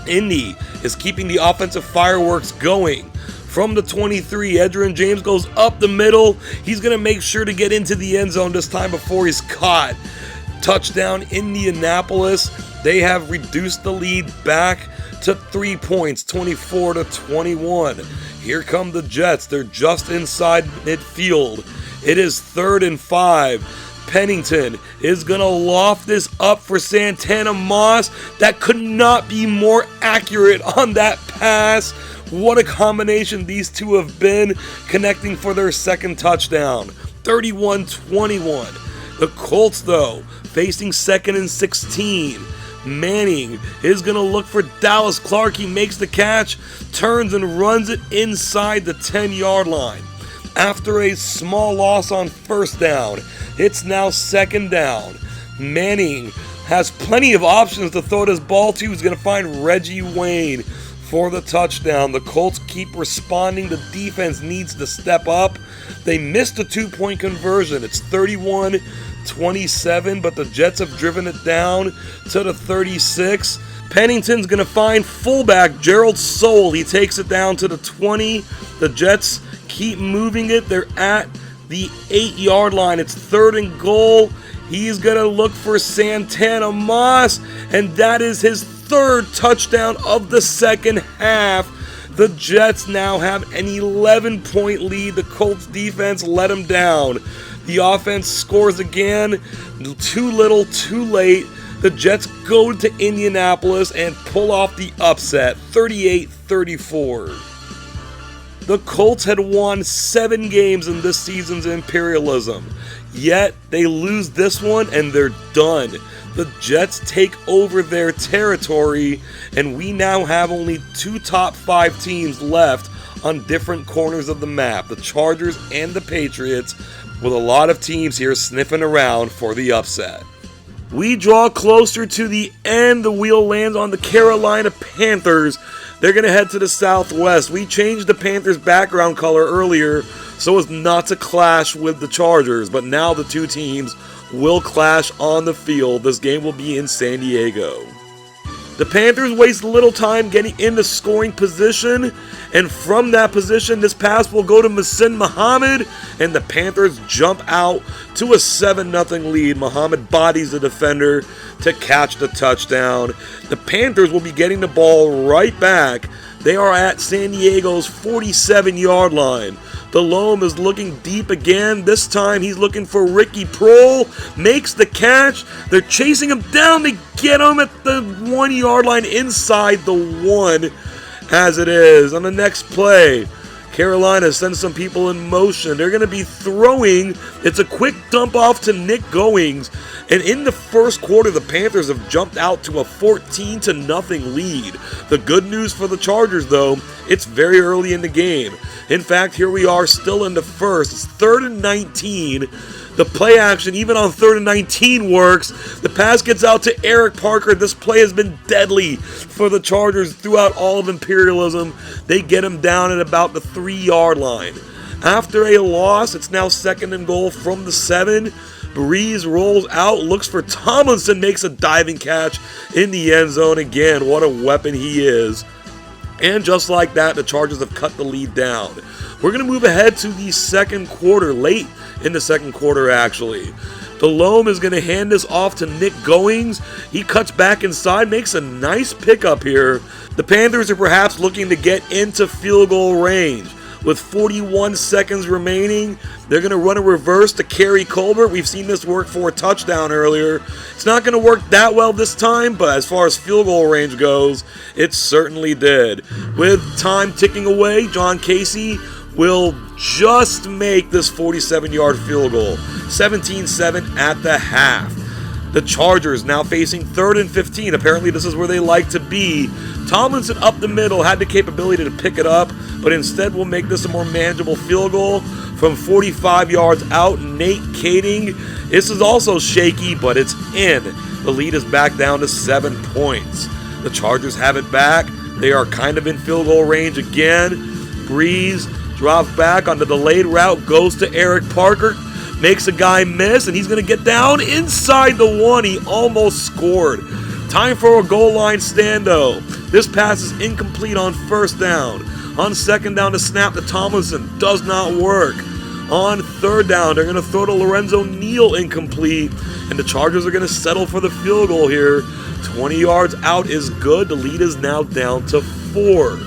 Indy is keeping the offensive fireworks going. From the 23, Edgerrin James goes up the middle. He's going to make sure to get into the end zone this time before he's caught. Touchdown, Indianapolis. They have reduced the lead back to 3 points, 24-21. Here come the Jets. They're just inside midfield. It is 3rd and 5. Pennington is going to loft this up for Santana Moss. That could not be more accurate on that pass. What a combination these two have been, connecting for their second touchdown. 31-21. The Colts, though, facing 2nd and 16. Manning is going to look for Dallas Clark. He makes the catch, turns and runs it inside the 10-yard line. After a small loss on first down, it's now second down. Manning has plenty of options to throw this ball to. He's going to find Reggie Wayne for the touchdown. The Colts keep responding. The defense needs to step up. They missed a 2-point conversion. It's 31-27, but the Jets have driven it down to the 36. Pennington's going to find fullback Gerald Soule. He takes it down to the 20. The Jets keep moving it. They're at the 8-yard line. It's 3rd and goal. He's going to look for Santana Moss, and that is his 3rd touchdown of the second half. The Jets now have an 11-point lead. The Colts defense let them down. The offense scores again. Too little, too late. The Jets go to Indianapolis and pull off the upset, 38-34. The Colts had won 7 games in this season's Imperialism, yet they lose this one and they're done. The Jets take over their territory, and we now have only 2 top 5 teams left on different corners of the map, the Chargers and the Patriots, with a lot of teams here sniffing around for the upset. We draw closer to the end. The wheel lands on the Carolina Panthers. They're going to head to the southwest. We changed the Panthers' background color earlier so as not to clash with the Chargers, but now the 2 teams will clash on the field. This game will be in San Diego. The Panthers waste little time getting into scoring position, and from that position, this pass will go to Muhsin Muhammad, and the Panthers jump out to a 7-0 lead. Muhammad bodies the defender to catch the touchdown. The Panthers will be getting the ball right back. They are at San Diego's 47-yard line. Delhomme is looking deep again. This time he's looking for Ricky Prohl. Makes the catch. They're chasing him down. They get him at the 1-yard line inside the 1 as it is. On the next play, Carolina sends some people in motion. They're going to be throwing. It's a quick dump off to Nick Goings. And in the first quarter, the Panthers have jumped out to a 14-0 lead. The good news for the Chargers, though, it's very early in the game. In fact, here we are still in the first. It's 3rd and 19. The play action, even on 3rd and 19, works. The pass gets out to Eric Parker. This play has been deadly for the Chargers throughout all of Imperialism. They get him down at about the 3-yard line. After a loss, it's now 2nd and goal from the 7. Breeze rolls out, looks for Tomlinson, makes a diving catch in the end zone. Again, what a weapon he is. And just like that, the Chargers have cut the lead down. We're going to move ahead to the second quarter, late in the second quarter actually. Delhomme is going to hand this off to Nick Goings. He cuts back inside, makes a nice pickup here. The Panthers are perhaps looking to get into field goal range. With 41 seconds remaining, they're going to run a reverse to Kerry Colbert. We've seen this work for a touchdown earlier. It's not going to work that well this time, but as far as field goal range goes, it certainly did. With time ticking away, John Casey will just make this 47-yard field goal. 17-7 at the half. The Chargers now facing 3rd and 15. Apparently this is where they like to be. Tomlinson up the middle had the capability to pick it up, but instead will make this a more manageable field goal from 45 yards out. Nate Kading. This is also shaky, but it's in. The lead is back down to 7 points. The Chargers have it back. They are kind of in field goal range again. Breeze drops back on the delayed route, goes to Eric Parker, makes a guy miss, and he's going to get down inside the 1. He almost scored. Time for a goal line stand though. This pass is incomplete on first down. On second down to snap to Tomlinson. Does not work. On third down, they're going to throw to Lorenzo Neal incomplete. And the Chargers are going to settle for the field goal here. 20 yards out is good. The lead is now down to 4.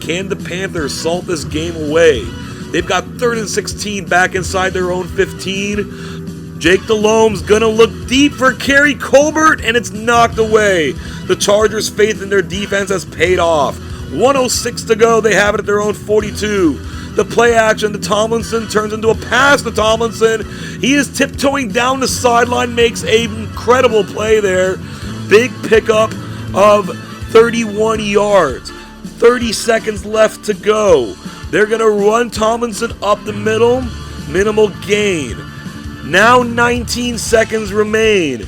Can the Panthers salt this game away? They've got 3rd and 16 back inside their own 15. Jake Delhomme's going to look deep for Kerry Colbert, and it's knocked away. The Chargers' faith in their defense has paid off. 1:06 to go. They have it at their own 42. The play action to Tomlinson turns into a pass to Tomlinson. He is tiptoeing down the sideline, makes an incredible play there. Big pickup of 31 yards. 30 seconds left to go. They're going to run Tomlinson up the middle. Minimal gain. Now 19 seconds remain.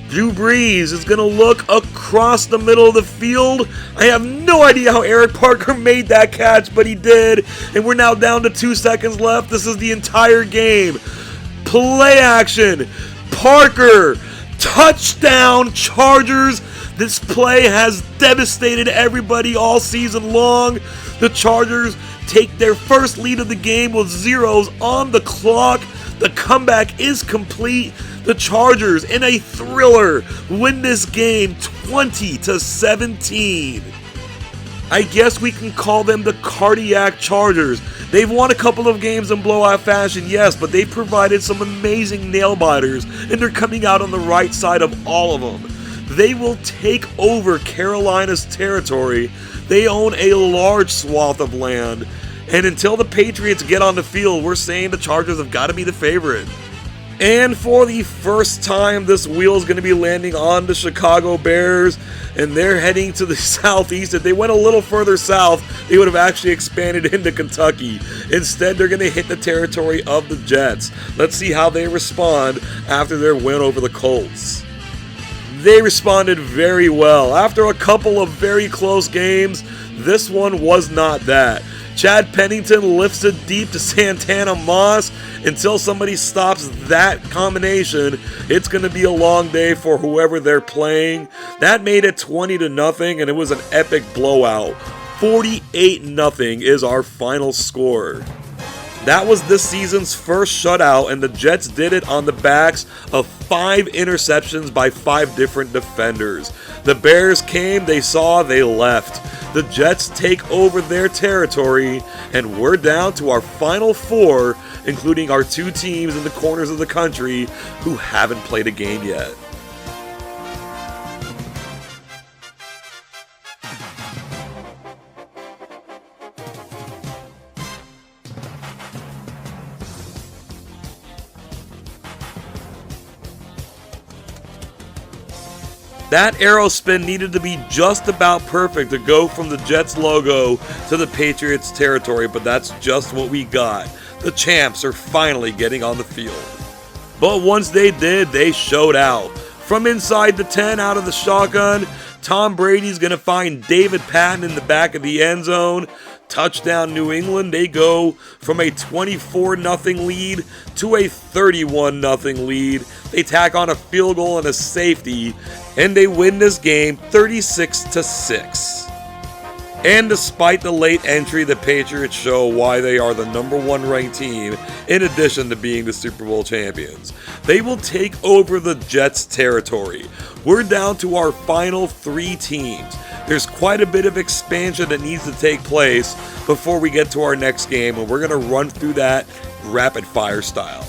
Drew Brees is going to look across the middle of the field. I have no idea how Eric Parker made that catch, but he did. And we're now down to 2 seconds left. This is the entire game. Play action. Parker. Touchdown, Chargers. This play has devastated everybody all season long. The Chargers take their first lead of the game with zeros on the clock. The comeback is complete. The Chargers, in a thriller, win this game 20-17. I guess we can call them the Cardiac Chargers. They've won a couple of games in blowout fashion, yes, but they've provided some amazing nail-biters, and they're coming out on the right side of all of them. They will take over Carolina's territory. They own a large swath of land, and until the Patriots get on the field, we're saying the Chargers have got to be the favorite. And for the first time, this wheel is going to be landing on the Chicago Bears, and they're heading to the southeast. If they went a little further south, they would have actually expanded into Kentucky. Instead, they're going to hit the territory of the Jets. Let's see how they respond after their win over the Colts. They responded very well. After a couple of very close games, this one was not that. Chad Pennington lifts it deep to Santana Moss. Until somebody stops that combination, it's going to be a long day for whoever they're playing. That made it 20-0, and it was an epic blowout. 48-0 is our final score. That was this season's first shutout, and the Jets did it on the backs of 5 interceptions by 5 different defenders. The Bears came, they saw, they left. The Jets take over their territory, and we're down to our final 4, including our 2 teams in the corners of the country who haven't played a game yet. That arrow spin needed to be just about perfect to go from the Jets logo to the Patriots territory, but that's just what we got. The champs are finally getting on the field. But once they did, they showed out. From inside the 10 out of the shotgun, Tom Brady's going to find David Patton in the back of the end zone. Touchdown New England. They go from a 24-0 lead to a 31-0 lead. They tack on a field goal and a safety, and they win this game 36-6. And despite the late entry, the Patriots show why they are the #1 ranked team in addition to being the Super Bowl champions. They will take over the Jets' territory. We're down to our final 3 teams. There's quite a bit of expansion that needs to take place before we get to our next game, and we're going to run through that rapid fire style.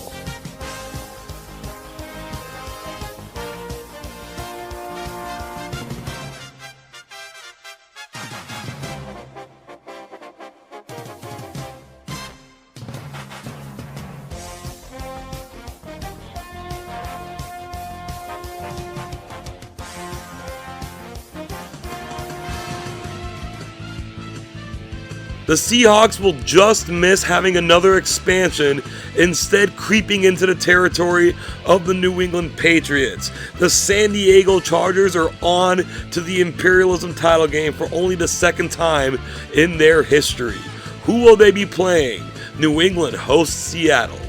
The Seahawks will just miss having another expansion, instead creeping into the territory of the New England Patriots. The San Diego Chargers are on to the Imperialism title game for only the 2nd time in their history. Who will they be playing? New England hosts Seattle.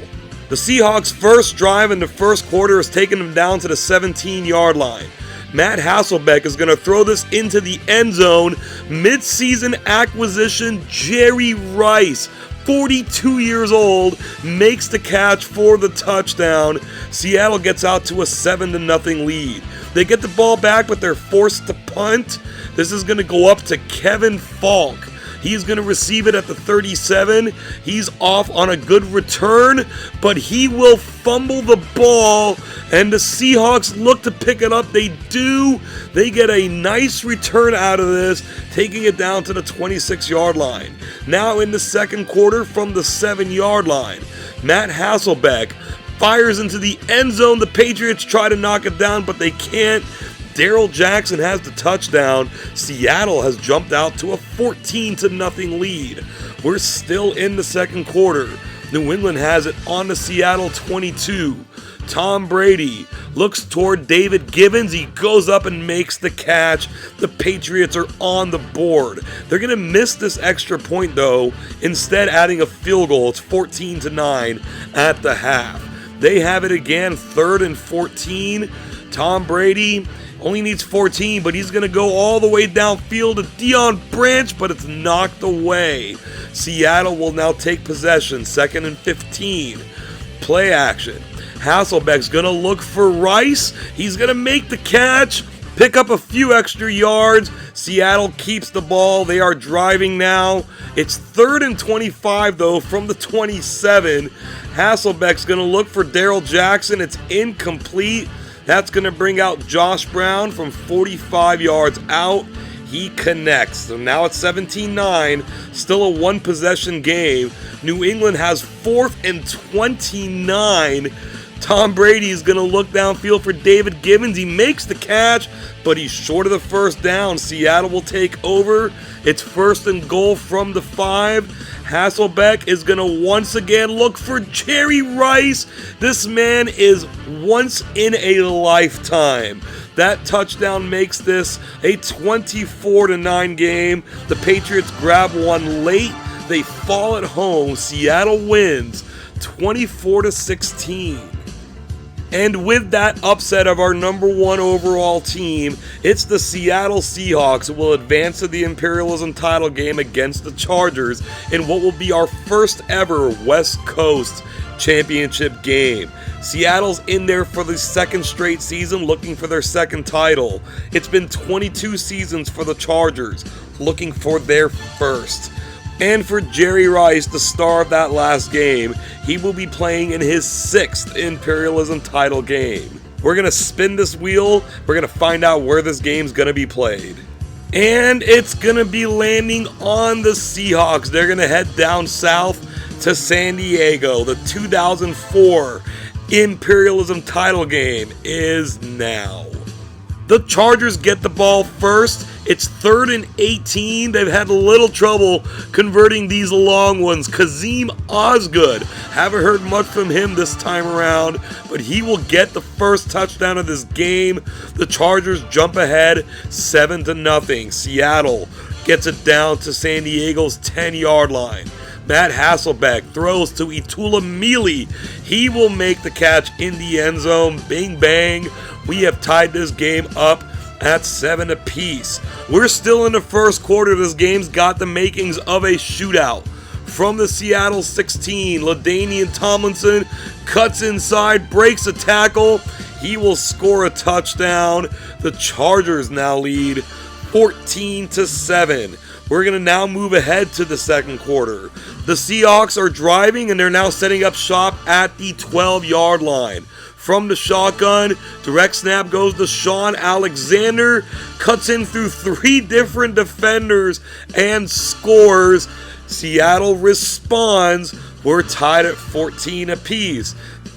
The Seahawks' first drive in the first quarter has taken them down to the 17-yard line. Matt Hasselbeck is going to throw this into the end zone. Mid-season acquisition Jerry Rice, 42 years old, makes the catch for the touchdown. Seattle gets out to a 7-0 lead. They get the ball back, but they're forced to punt. This is going to go up to Kevin Falk. He's going to receive it at the 37. He's off on a good return, but he will fumble the ball, and the Seahawks look to pick it up. They do. They get a nice return out of this, taking it down to the 26-yard line. Now in the second quarter from the 7-yard line, Matt Hasselbeck fires into the end zone. The Patriots try to knock it down, but they can't. Darrell Jackson has the touchdown. Seattle has jumped out to a 14-0 lead. We're still in the second quarter. New England has it on the Seattle 22. Tom Brady looks toward David Gibbons. He goes up and makes the catch. The Patriots are on the board. They're going to miss this extra point, though, instead adding a field goal. It's 14-9 at the half. They have it again, 3rd and 14. Tom Brady only needs 14, but he's going to go all the way downfield to Deion Branch, but it's knocked away. Seattle will now take possession, 2nd and 15. Play action. Hasselbeck's going to look for Rice. He's going to make the catch, pick up a few extra yards. Seattle keeps the ball. They are driving now. It's 3rd and 25, though, from the 27. Hasselbeck's going to look for Darrell Jackson. It's incomplete. That's going to bring out Josh Brown from 45 yards out. He connects. So now it's 17-9. Still a one-possession game. New England has 4th and 29. Tom Brady is going to look downfield for David Gibbons. He makes the catch, but he's short of the first down. Seattle will take over. It's 1st and goal from the 5. Hasselbeck is going to once again look for Jerry Rice. This man is once in a lifetime. That touchdown makes this a 24-9 game. The Patriots grab one late. They fall at home. Seattle wins 24-16. And with that upset of our #1 overall team, it's the Seattle Seahawks who will advance to the Imperialism title game against the Chargers in what will be our first ever West Coast championship game. Seattle's in there for the 2nd straight season, looking for their 2nd title. It's been 22 seasons for the Chargers, looking for their 1st. And for Jerry Rice, the star of that last game, he will be playing in his 6th Imperialism title game. We're going to spin this wheel. We're going to find out where this game's going to be played. And it's going to be landing on the Seahawks. They're going to head down south to San Diego. The 2004 Imperialism title game is now. The Chargers get the ball first. It's 3rd and 18. They've had a little trouble converting these long ones. Kazim Osgood. Haven't heard much from him this time around, but he will get the first touchdown of this game. The Chargers jump ahead 7-0. Seattle gets it down to San Diego's 10-yard line. Matt Hasselbeck throws to Itula Mealy. He will make the catch in the end zone. Bing bang. We have tied this game up at 7 apiece. We're still in the first quarter. This game's got the makings of a shootout. From the Seattle 16, LaDainian Tomlinson cuts inside, breaks a tackle. He will score a touchdown. The Chargers now lead 14-7. We're going to now move ahead to the second quarter. The Seahawks are driving and they're now setting up shop at the 12-yard line. From the shotgun, direct snap goes to Sean Alexander, cuts in through 3 different defenders and scores. Seattle responds. We're tied at 14 apiece.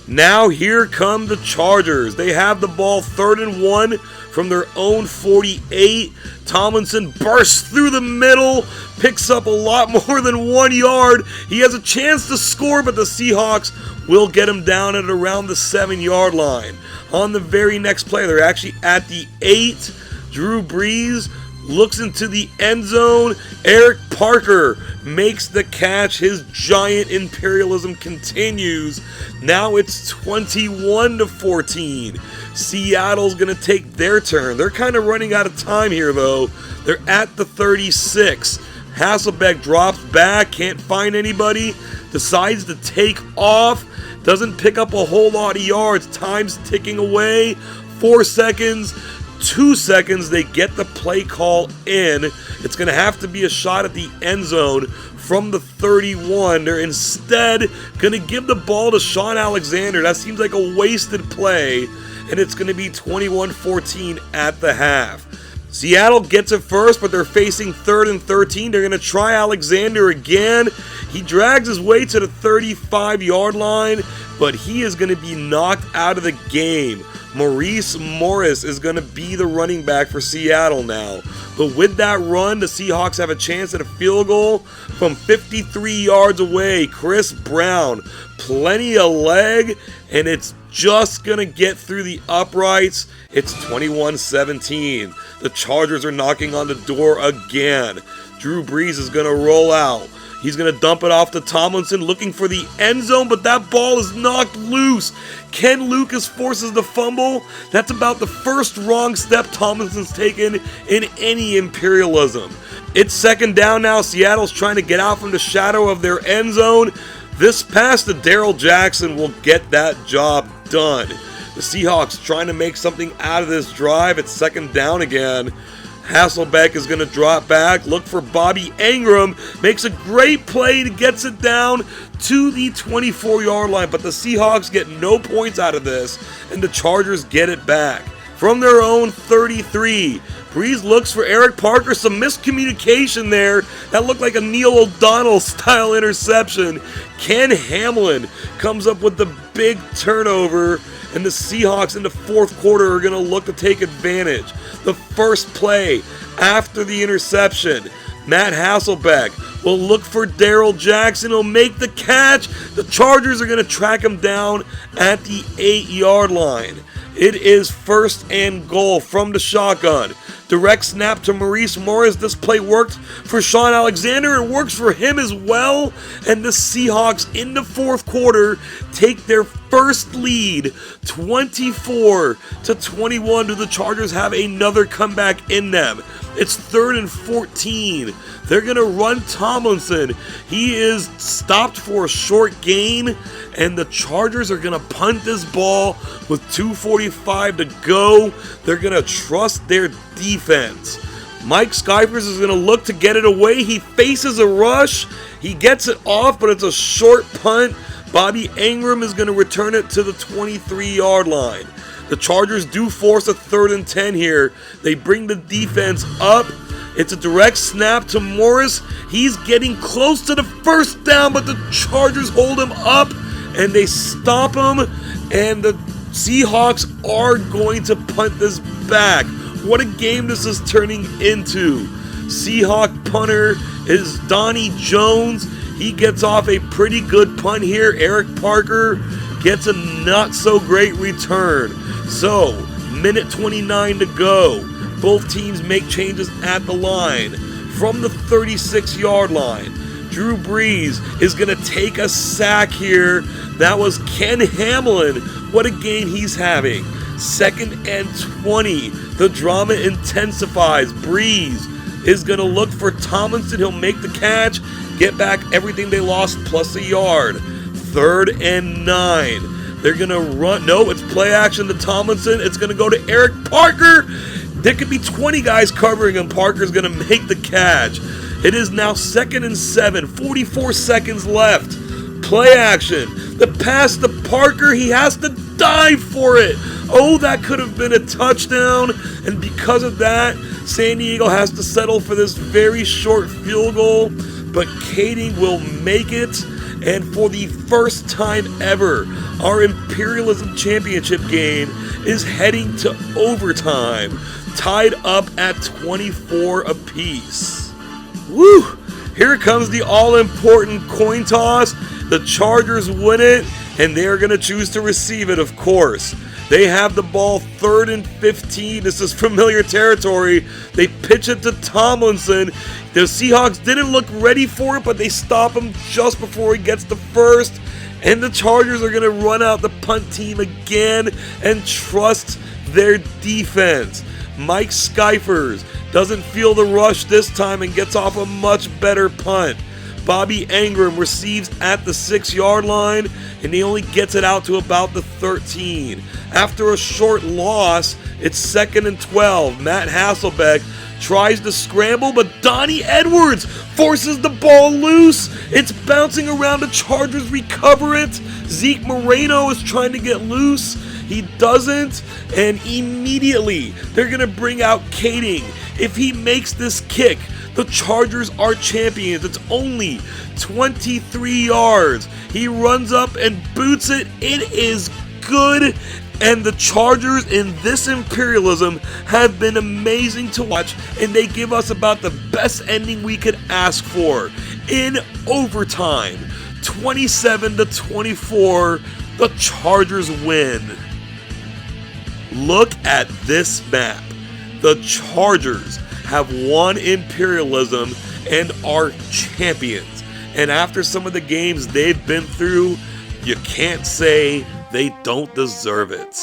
Now here come the Chargers. They have the ball 3rd and 1 from their own 48. Tomlinson bursts through the middle, picks up a lot more than 1 yard. He has a chance to score, but the Seahawks will get him down at around the 7-yard line. On the very next play, they're actually at the 8. Drew Brees looks into the end zone. Eric Parker makes the catch. His giant imperialism continues. Now it's 21-14. Seattle's going to take their turn. They're kind of running out of time here, though. They're at the 36. Hasselbeck drops back, can't find anybody, decides to take off, doesn't pick up a whole lot of yards. Time's ticking away. 4 seconds. 2 seconds, they get the play call in. It's going to have to be a shot at the end zone from the 31. They're instead going to give the ball to Sean Alexander. That seems like a wasted play, and it's going to be 21-14 at the half. Seattle gets it first, but they're facing 3rd and 13. They're going to try Alexander again. He drags his way to the 35-yard line, but he is going to be knocked out of the game. Maurice Morris is going to be the running back for Seattle now. But with that run, the Seahawks have a chance at a field goal from 53 yards away. Chris Brown, plenty of leg, and it's just going to get through the uprights. It's 21-17. The Chargers are knocking on the door again. Drew Brees is going to roll out. He's going to dump it off to Tomlinson, looking for the end zone, but that ball is knocked loose. Ken Lucas forces the fumble. That's about the first wrong step Tomlinson's taken in any imperialism. It's second down now. Seattle's trying to get out from the shadow of their end zone. This pass to Darrell Jackson will get that job done. The Seahawks trying to make something out of this drive. It's second down again. Hasselbeck is going to drop back, look for Bobby Ingram, makes a great play, gets it down to the 24-yard line, but the Seahawks get no points out of this, and the Chargers get it back. From their own 33, Brees looks for Eric Parker, some miscommunication there. That looked like a Neil O'Donnell style interception. Ken Hamlin comes up with the big turnover, and the Seahawks in the fourth quarter are going to look to take advantage. The first play after the interception, Matt Hasselbeck will look for Darrell Jackson. He'll make the catch. The Chargers are going to track him down at the 8-yard line. It is 1st and goal from the shotgun. Direct snap to Maurice Morris. This play worked for Sean Alexander. It works for him as well. And the Seahawks in the fourth quarter take their first lead, 24-21. Do the Chargers have another comeback in them? It's 3rd and 14. They're going to run Tomlinson. He is stopped for a short gain, and the Chargers are going to punt this ball with 2:45 to go. They're going to trust their defense. Mike Skyfers is going to look to get it away. He faces a rush. He gets it off, but it's a short punt. Bobby Ingram is going to return it to the 23-yard line. The Chargers do force a 3rd and 10 here. They bring the defense up. It's a direct snap to Morris. He's getting close to the first down, but the Chargers hold him up, and they stop him, and the Seahawks are going to punt this back. What a game this is turning into. Seahawk punter is Donnie Jones. He gets off a pretty good punt here. Eric Parker gets a not-so-great return. So, minute 29 to go. Both teams make changes at the line. From the 36-yard line, Drew Brees is going to take a sack here. That was Ken Hamlin. What a game he's having. 2nd and 20. The drama intensifies. Breeze is going to look for Tomlinson. He'll make the catch, get back everything they lost plus a yard. 3rd and 9. They're going to run. No, it's play action to Tomlinson. It's going to go to Eric Parker. There could be 20 guys covering him. Parker's going to make the catch. It is now 2nd and 7. 44 seconds left. Play action. The pass to Parker. He has to dive for it. Oh, that could have been a touchdown. And because of that, San Diego has to settle for this very short field goal. But Kading will make it. And for the first time ever, our Imperialism Championship game is heading to overtime, tied up at 24 apiece. Woo! Here comes the all-important coin toss. The Chargers win it, and they are going to choose to receive it, of course. They have the ball 3rd and 15. This is familiar territory. They pitch it to Tomlinson. The Seahawks didn't look ready for it, but they stop him just before he gets the first. And the Chargers are going to run out the punt team again and trust their defense. Mike Skyfers doesn't feel the rush this time and gets off a much better punt. Bobby Engram receives at the 6-yard line, and he only gets it out to about the 13. After a short loss, it's 2nd and 12. Matt Hasselbeck tries to scramble, but Donnie Edwards forces the ball loose. It's bouncing around. The Chargers recover it. Zeke Moreno is trying to get loose. He doesn't, and immediately they're going to bring out Kading. If he makes this kick, the Chargers are champions. It's only 23 yards. He runs up and boots it. It is good. And the Chargers in this Imperialism have been amazing to watch, and they give us about the best ending we could ask for. In overtime, 27-24, the Chargers win. Look at this map. The Chargers have won Imperialism and are champions. And after some of the games they've been through, you can't say they don't deserve it.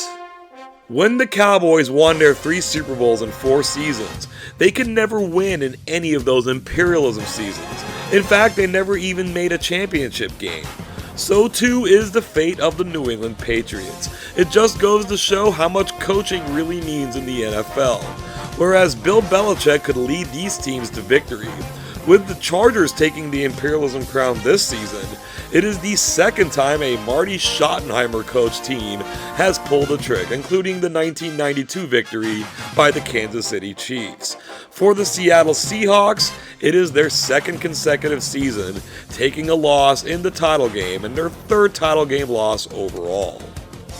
When the Cowboys won their 3 Super Bowls in 4 seasons, they could never win in any of those Imperialism seasons. In fact, they never even made a championship game. So too is the fate of the New England Patriots. It just goes to show how much coaching really means in the NFL. Whereas Bill Belichick could lead these teams to victory, with the Chargers taking the Imperialism crown this season, it is the second time a Marty Schottenheimer coached team has pulled a trick, including the 1992 victory by the Kansas City Chiefs. For the Seattle Seahawks, it is their 2nd consecutive season taking a loss in the title game and their 3rd title game loss overall.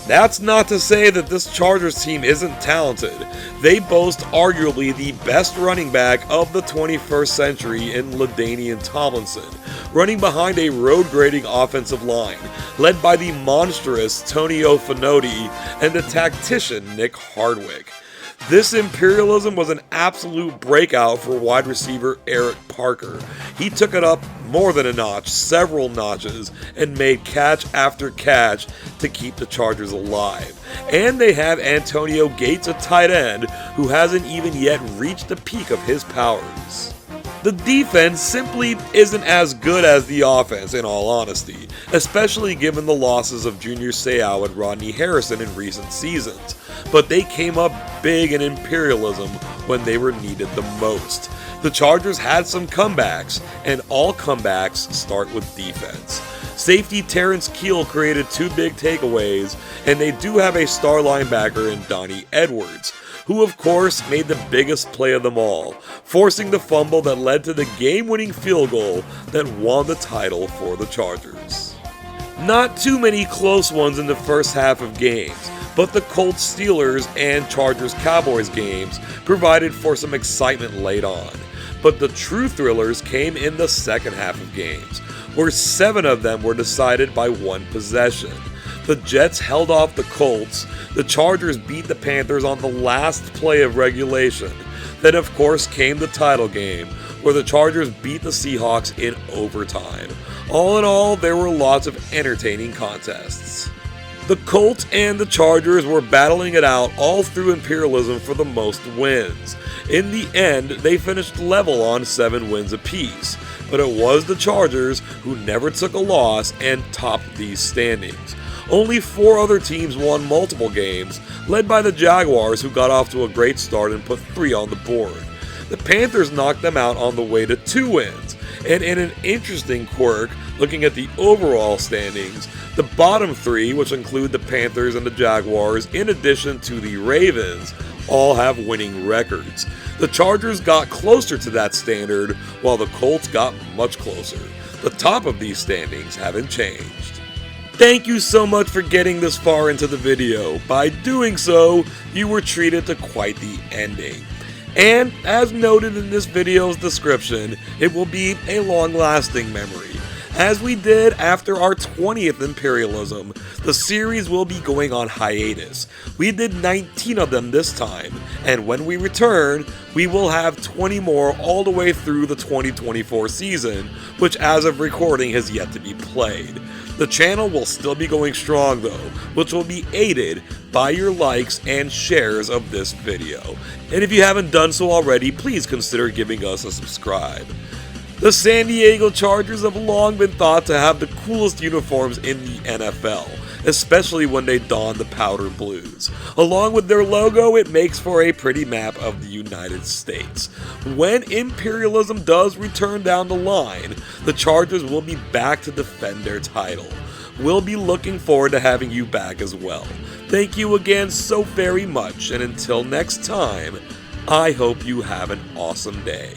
That's not to say that this Chargers team isn't talented. They boast arguably the best running back of the 21st century in LaDainian Tomlinson, running behind a road-grading offensive line, led by the monstrous Tonio Finotti and the tactician Nick Hardwick. This Imperialism was an absolute breakout for wide receiver Eric Parker. He took it up more than a notch, several notches, and made catch after catch to keep the Chargers alive. And they have Antonio Gates, a tight end, who hasn't even yet reached the peak of his powers. The defense simply isn't as good as the offense, in all honesty, especially given the losses of Junior Seau and Rodney Harrison in recent seasons. But they came up big in Imperialism when they were needed the most. The Chargers had some comebacks, and all comebacks start with defense. Safety Terrence Keel created 2 big takeaways, and they do have a star linebacker in Donnie Edwards, who of course made the biggest play of them all, forcing the fumble that led to the game-winning field goal that won the title for the Chargers. Not too many close ones in the first half of games, but the Colts-Steelers and Chargers-Cowboys games provided for some excitement late on. But the true thrillers came in the second half of games, where 7 of them were decided by 1 possession. The Jets held off the Colts, the Chargers beat the Panthers on the last play of regulation. Then of course came the title game, where the Chargers beat the Seahawks in overtime. All in all, there were lots of entertaining contests. The Colts and the Chargers were battling it out all through Imperialism for the most wins. In the end, they finished level on 7 wins apiece, but it was the Chargers who never took a loss and topped these standings. Only 4 other teams won multiple games, led by the Jaguars, who got off to a great start and put 3 on the board. The Panthers knocked them out on the way to 2 wins, and in an interesting quirk, looking at the overall standings, the bottom 3, which include the Panthers and the Jaguars, in addition to the Ravens, all have winning records. The Chargers got closer to that standard, while the Colts got much closer. The top of these standings haven't changed. Thank you so much for getting this far into the video. By doing so, you were treated to quite the ending. And, as noted in this video's description, it will be a long-lasting memory. As we did after our 20th Imperialism, the series will be going on hiatus. We did 19 of them this time, and when we return, we will have 20 more all the way through the 2024 season, which as of recording has yet to be played. The channel will still be going strong though, which will be aided by your likes and shares of this video. And if you haven't done so already, please consider giving us a subscribe. The San Diego Chargers have long been thought to have the coolest uniforms in the NFL, especially when they don the powder blues. Along with their logo, it makes for a pretty map of the United States. When Imperialism does return down the line, the Chargers will be back to defend their title. We'll be looking forward to having you back as well. Thank you again so very much, and until next time, I hope you have an awesome day.